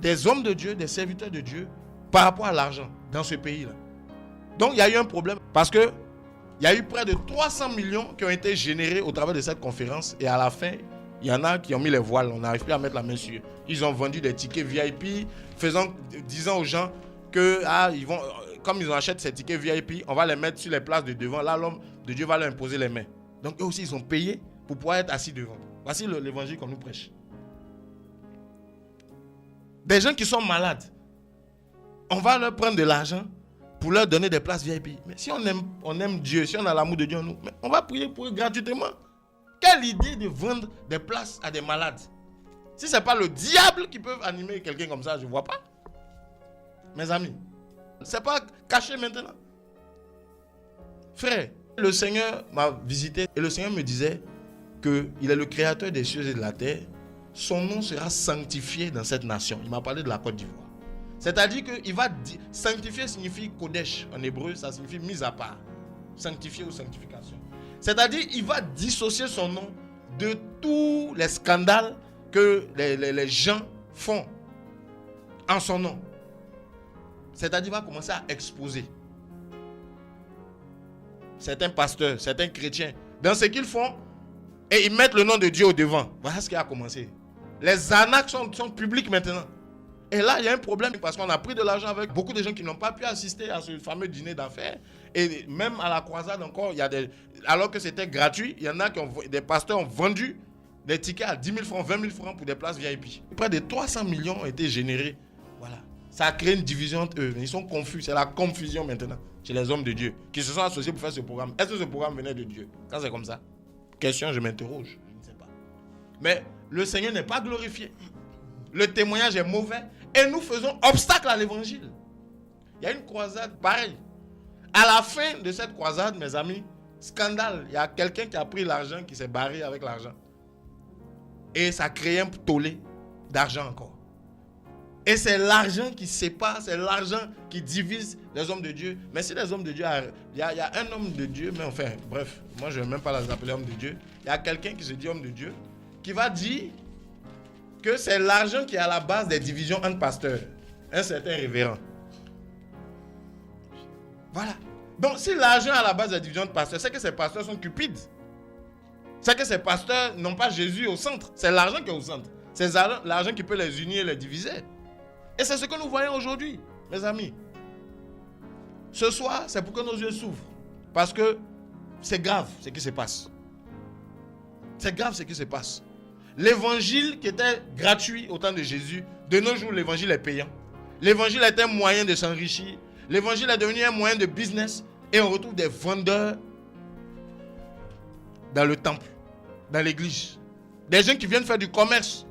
des hommes de Dieu, des serviteurs de Dieu par rapport à l'argent dans ce pays-là. Donc il y a eu un problème parce que il y a eu près de 300 millions qui ont été générés au travers de cette conférence et à la fin, il y en a qui ont mis les voiles, on n'arrive plus à mettre la main sur eux. Ils ont vendu des tickets VIP, disant aux gens que comme ils achètent ces tickets VIP, on va les mettre sur les places de devant. Là, l'homme de Dieu va leur imposer les mains. Donc eux aussi, ils ont payé pour pouvoir être assis devant. Voici l'évangile qu'on nous prêche. Des gens qui sont malades. on va leur prendre de l'argent pour leur donner des places VIP. Mais si on aime Dieu, si on a l'amour de Dieu en nous, mais on va prier pour eux gratuitement. Quelle idée de vendre des places à des malades? Si ce n'est pas le diable qui peut animer quelqu'un comme ça, je ne vois pas. Mes amis, ce n'est pas caché maintenant. Frère, le Seigneur m'a visité et le Seigneur me disait qu'il est le créateur des cieux et de la terre. Son nom sera sanctifié dans cette nation. Il m'a parlé de la Côte d'Ivoire. C'est-à-dire qu'il va... Sanctifier signifie Kodesh. En hébreu, ça signifie mise à part. Sanctifier ou sanctification. C'est-à-dire qu'il va dissocier son nom de tous les scandales que les gens font en son nom. C'est-à-dire qu'il va commencer à exposer certains pasteurs, certains chrétiens dans ce qu'ils font et ils mettent le nom de Dieu au devant. Voilà ce qui a commencé. Les arnaques sont publiques maintenant. Et là, il y a un problème parce qu'on a pris de l'argent avec beaucoup de gens qui n'ont pas pu assister à ce fameux dîner d'affaires. Et même à la croisade encore, alors que c'était gratuit, il y en a des pasteurs ont vendu des tickets à 10 000 francs, 20 000 francs pour des places VIP. Près de 300 millions ont été générés. Voilà. Ça a créé une division entre eux. Ils sont confus. C'est la confusion maintenant chez les hommes de Dieu qui se sont associés pour faire ce programme. Est-ce que ce programme venait de Dieu? Quand c'est comme ça, question, je m'interroge. Je ne sais pas. Mais le Seigneur n'est pas glorifié. Le témoignage est mauvais et nous faisons obstacle à l'évangile. Il y a une croisade pareille. À la fin de cette croisade, mes amis, scandale. Il y a quelqu'un qui a pris l'argent, qui s'est barré avec l'argent. Et ça crée un tollé d'argent encore. Et c'est l'argent qui sépare, c'est l'argent qui divise les hommes de Dieu. Mais si les hommes de Dieu, il y a un homme de Dieu, mais enfin, bref, moi je ne vais même pas les appeler hommes de Dieu. Il y a quelqu'un qui se dit homme de Dieu, qui va dire que c'est l'argent qui est à la base des divisions entre pasteurs. Un certain révérend. Voilà. Donc si l'argent est à la base des divisions de pasteurs, c'est que ces pasteurs sont cupides. C'est que ces pasteurs n'ont pas Jésus au centre. C'est l'argent qui est au centre. C'est l'argent qui peut les unir et les diviser. Et c'est ce que nous voyons aujourd'hui, mes amis. Ce soir, c'est pour que nos yeux s'ouvrent. Parce que c'est grave ce qui se passe. C'est grave ce qui se passe. L'évangile qui était gratuit au temps de Jésus, de nos jours, l'évangile est payant. L'évangile est un moyen de s'enrichir. L'évangile est devenu un moyen de business. Et on retrouve des vendeurs dans le temple, dans l'église. Des gens qui viennent faire du commerce.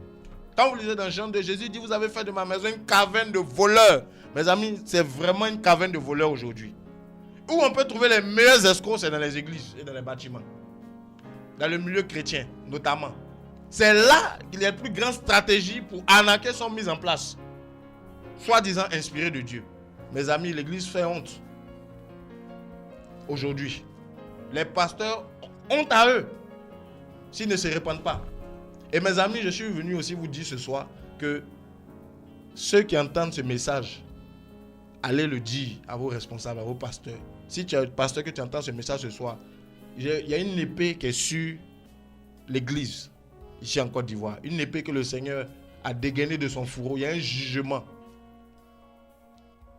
Quand vous lisez dans Jean 2, Jésus dit, vous avez fait de ma maison une caverne de voleurs. Mes amis, c'est vraiment une caverne de voleurs aujourd'hui. Où on peut trouver les meilleurs escrocs, c'est dans les églises et dans les bâtiments. Dans le milieu chrétien, notamment. C'est là qu'il y a les plus grandes stratégies pour arnaquer sont mises en place. Soi-disant inspirées de Dieu. Mes amis, l'église fait honte. Aujourd'hui. Les pasteurs, honte à eux. S'ils ne se répandent pas. Et mes amis, je suis venu aussi vous dire ce soir que ceux qui entendent ce message, allez le dire à vos responsables, à vos pasteurs. Si tu es un pasteur que tu entends ce message ce soir, il y a une épée qui est sur l'église, ici en Côte d'Ivoire. Une épée que le Seigneur a dégainée de son fourreau. Il y a un jugement.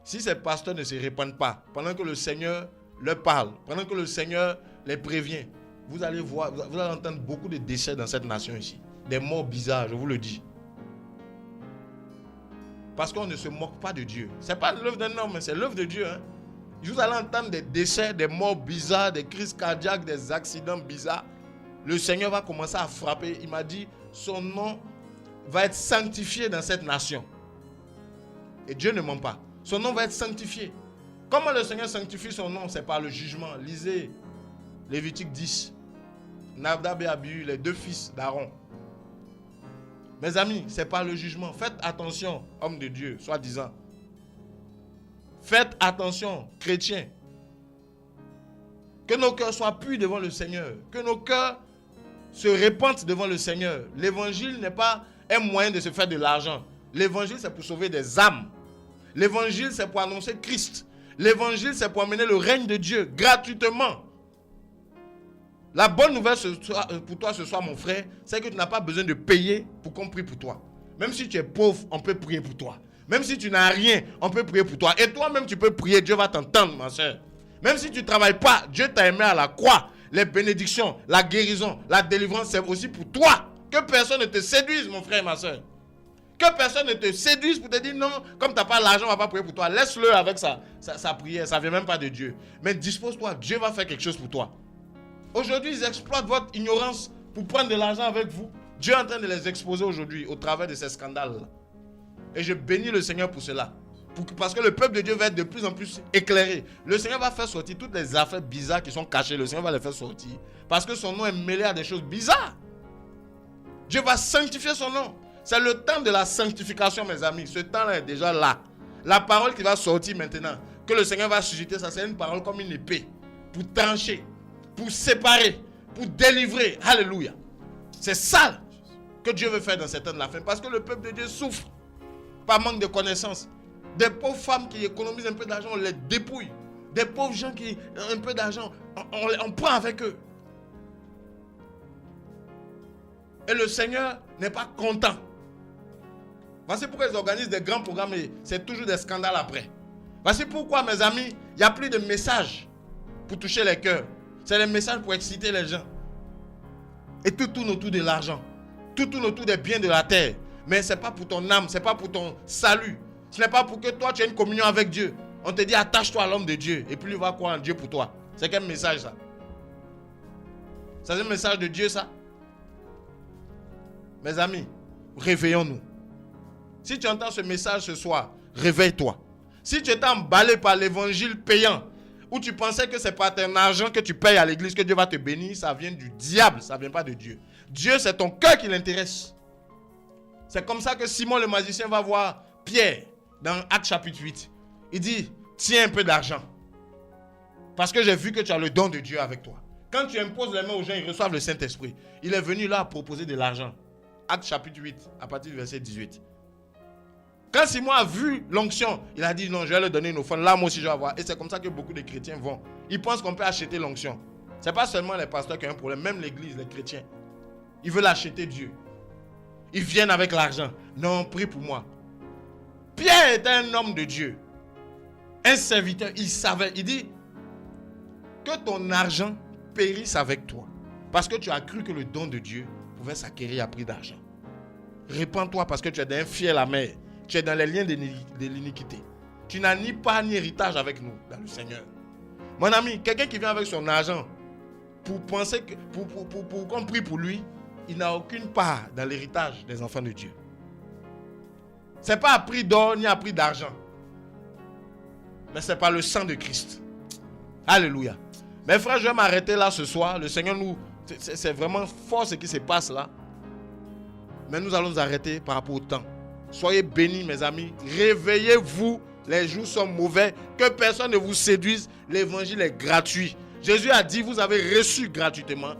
Si ces pasteurs ne se répandent pas, pendant que le Seigneur leur parle, pendant que le Seigneur les prévient, vous allez voir, vous allez entendre beaucoup de décès dans cette nation ici. Des morts bizarres, je vous le dis. Parce qu'on ne se moque pas de Dieu. Ce n'est pas l'œuvre d'un homme, c'est l'œuvre de Dieu. Hein. Vous allez entendre des décès, des morts bizarres, des crises cardiaques, des accidents bizarres. Le Seigneur va commencer à frapper. Il m'a dit, son nom va être sanctifié dans cette nation. Et Dieu ne ment pas. Son nom va être sanctifié. Comment le Seigneur sanctifie son nom? C'est par le jugement. Lisez Lévitique 10. Nadab et Abihu, les deux fils d'Aaron. Mes amis, c'est par le jugement. Faites attention, hommes de Dieu, soi-disant. Faites attention, chrétiens. Que nos cœurs soient purs devant le Seigneur. Que nos cœurs se répandent devant le Seigneur. L'évangile n'est pas un moyen de se faire de l'argent. L'évangile, c'est pour sauver des âmes. L'évangile, c'est pour annoncer Christ. L'évangile, c'est pour amener le règne de Dieu gratuitement. La bonne nouvelle pour toi ce soir, mon frère, c'est que tu n'as pas besoin de payer pour qu'on prie pour toi. Même si tu es pauvre, on peut prier pour toi. Même si tu n'as rien, on peut prier pour toi. Et toi-même, tu peux prier, Dieu va t'entendre, ma soeur. Même si tu ne travailles pas, Dieu t'a aimé à la croix. Les bénédictions, la guérison, la délivrance, c'est aussi pour toi. Que personne ne te séduise, mon frère et ma soeur. Que personne ne te séduise pour te dire non, comme tu n'as pas l'argent, on ne va pas prier pour toi. Laisse-le avec sa prière, ça ne vient même pas de Dieu. Mais dispose-toi, Dieu va faire quelque chose pour toi. Aujourd'hui, ils exploitent votre ignorance pour prendre de l'argent avec vous. Dieu est en train de les exposer aujourd'hui au travers de ces scandales-là. Et je bénis le Seigneur pour cela. Parce que le peuple de Dieu va être de plus en plus éclairé. Le Seigneur va faire sortir toutes les affaires bizarres qui sont cachées. Le Seigneur va les faire sortir. Parce que son nom est mêlé à des choses bizarres. Dieu va sanctifier son nom. C'est le temps de la sanctification, mes amis. Ce temps-là est déjà là. La parole qui va sortir maintenant, que le Seigneur va susciter, ça c'est une parole comme une épée. Pour trancher, pour séparer, pour délivrer. Alléluia. C'est ça que Dieu veut faire dans ces temps de la fin. Parce que le peuple de Dieu souffre par manque de connaissances. Des pauvres femmes qui économisent un peu d'argent, on les dépouille. Des pauvres gens qui ont un peu d'argent, on prend avec eux. Et le Seigneur n'est pas content. Voici pourquoi ils organisent des grands programmes et c'est toujours des scandales après. Voici pourquoi, mes amis, il n'y a plus de messages pour toucher les cœurs. C'est des messages pour exciter les gens. Et tout tourne autour de l'argent. Tout tourne autour des biens de la terre. Mais ce n'est pas pour ton âme, ce n'est pas pour ton salut. Ce n'est pas pour que toi tu aies une communion avec Dieu. On te dit attache-toi à l'homme de Dieu et puis il va croire en Dieu pour toi. C'est quel message ça? C'est un message de Dieu ça? Mes amis, réveillons-nous. Si tu entends ce message ce soir, réveille-toi. Si tu es emballé par l'évangile payant, où tu pensais que c'est par ton argent que tu payes à l'église que Dieu va te bénir, ça vient du diable, ça ne vient pas de Dieu. Dieu, c'est ton cœur qui l'intéresse. C'est comme ça que Simon le magicien va voir Pierre dans Actes chapitre 8. Il dit, tiens un peu d'argent. Parce que j'ai vu que tu as le don de Dieu avec toi. Quand tu imposes les mains aux gens, ils reçoivent le Saint-Esprit. Il est venu là proposer de l'argent. Actes chapitre 8, à partir du verset 18. Quand Simon a vu l'onction, il a dit non, je vais leur donner une offrande. Là, moi aussi, je vais avoir. Et c'est comme ça que beaucoup de chrétiens vont. Ils pensent qu'on peut acheter l'onction. Ce n'est pas seulement les pasteurs qui ont un problème, même l'église, les chrétiens. Ils veulent acheter Dieu. Ils viennent avec l'argent. Non, prie pour moi. Pierre était un homme de Dieu. Un serviteur, il savait. Il dit que ton argent périsse avec toi. Parce que tu as cru que le don de Dieu pouvait s'acquérir à prix d'argent. Répands-toi parce que tu es d'un fiel amer. Tu es dans les liens de l'iniquité. Tu n'as ni part ni héritage avec nous, dans le Seigneur. Mon ami, quelqu'un qui vient avec son argent pour penser que, pour qu'on prie pour lui, il n'a aucune part dans l'héritage des enfants de Dieu. Ce n'est pas à prix d'or ni à prix d'argent. Mais c'est par le sang de Christ. Alléluia. Mes frères, je vais m'arrêter là ce soir. Le Seigneur nous... C'est vraiment fort ce qui se passe là. Mais nous allons nous arrêter par rapport au temps. Soyez bénis, mes amis. Réveillez-vous. Les jours sont mauvais. Que personne ne vous séduise. L'évangile est gratuit. Jésus a dit, vous avez reçu gratuitement.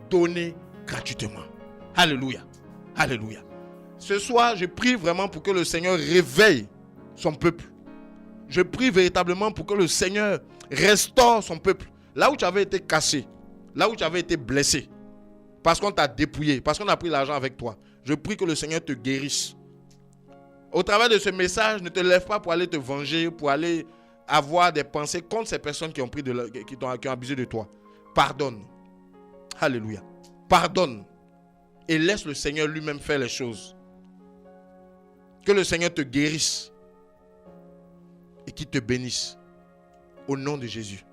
Donnez gratuitement. Alléluia. Alléluia. Ce soir, je prie vraiment pour que le Seigneur réveille son peuple. Je prie véritablement pour que le Seigneur restaure son peuple. Là où tu avais été cassé. Là où tu avais été blessé. Parce qu'on t'a dépouillé. Parce qu'on a pris l'argent avec toi. Je prie que le Seigneur te guérisse. Au travers de ce message, ne te lève pas pour aller te venger, pour aller avoir des pensées contre ces personnes qui ont abusé de toi. Pardonne. Alléluia. Pardonne. Et laisse le Seigneur lui-même faire les choses. Que le Seigneur te guérisse. Et qu'il te bénisse. Au nom de Jésus.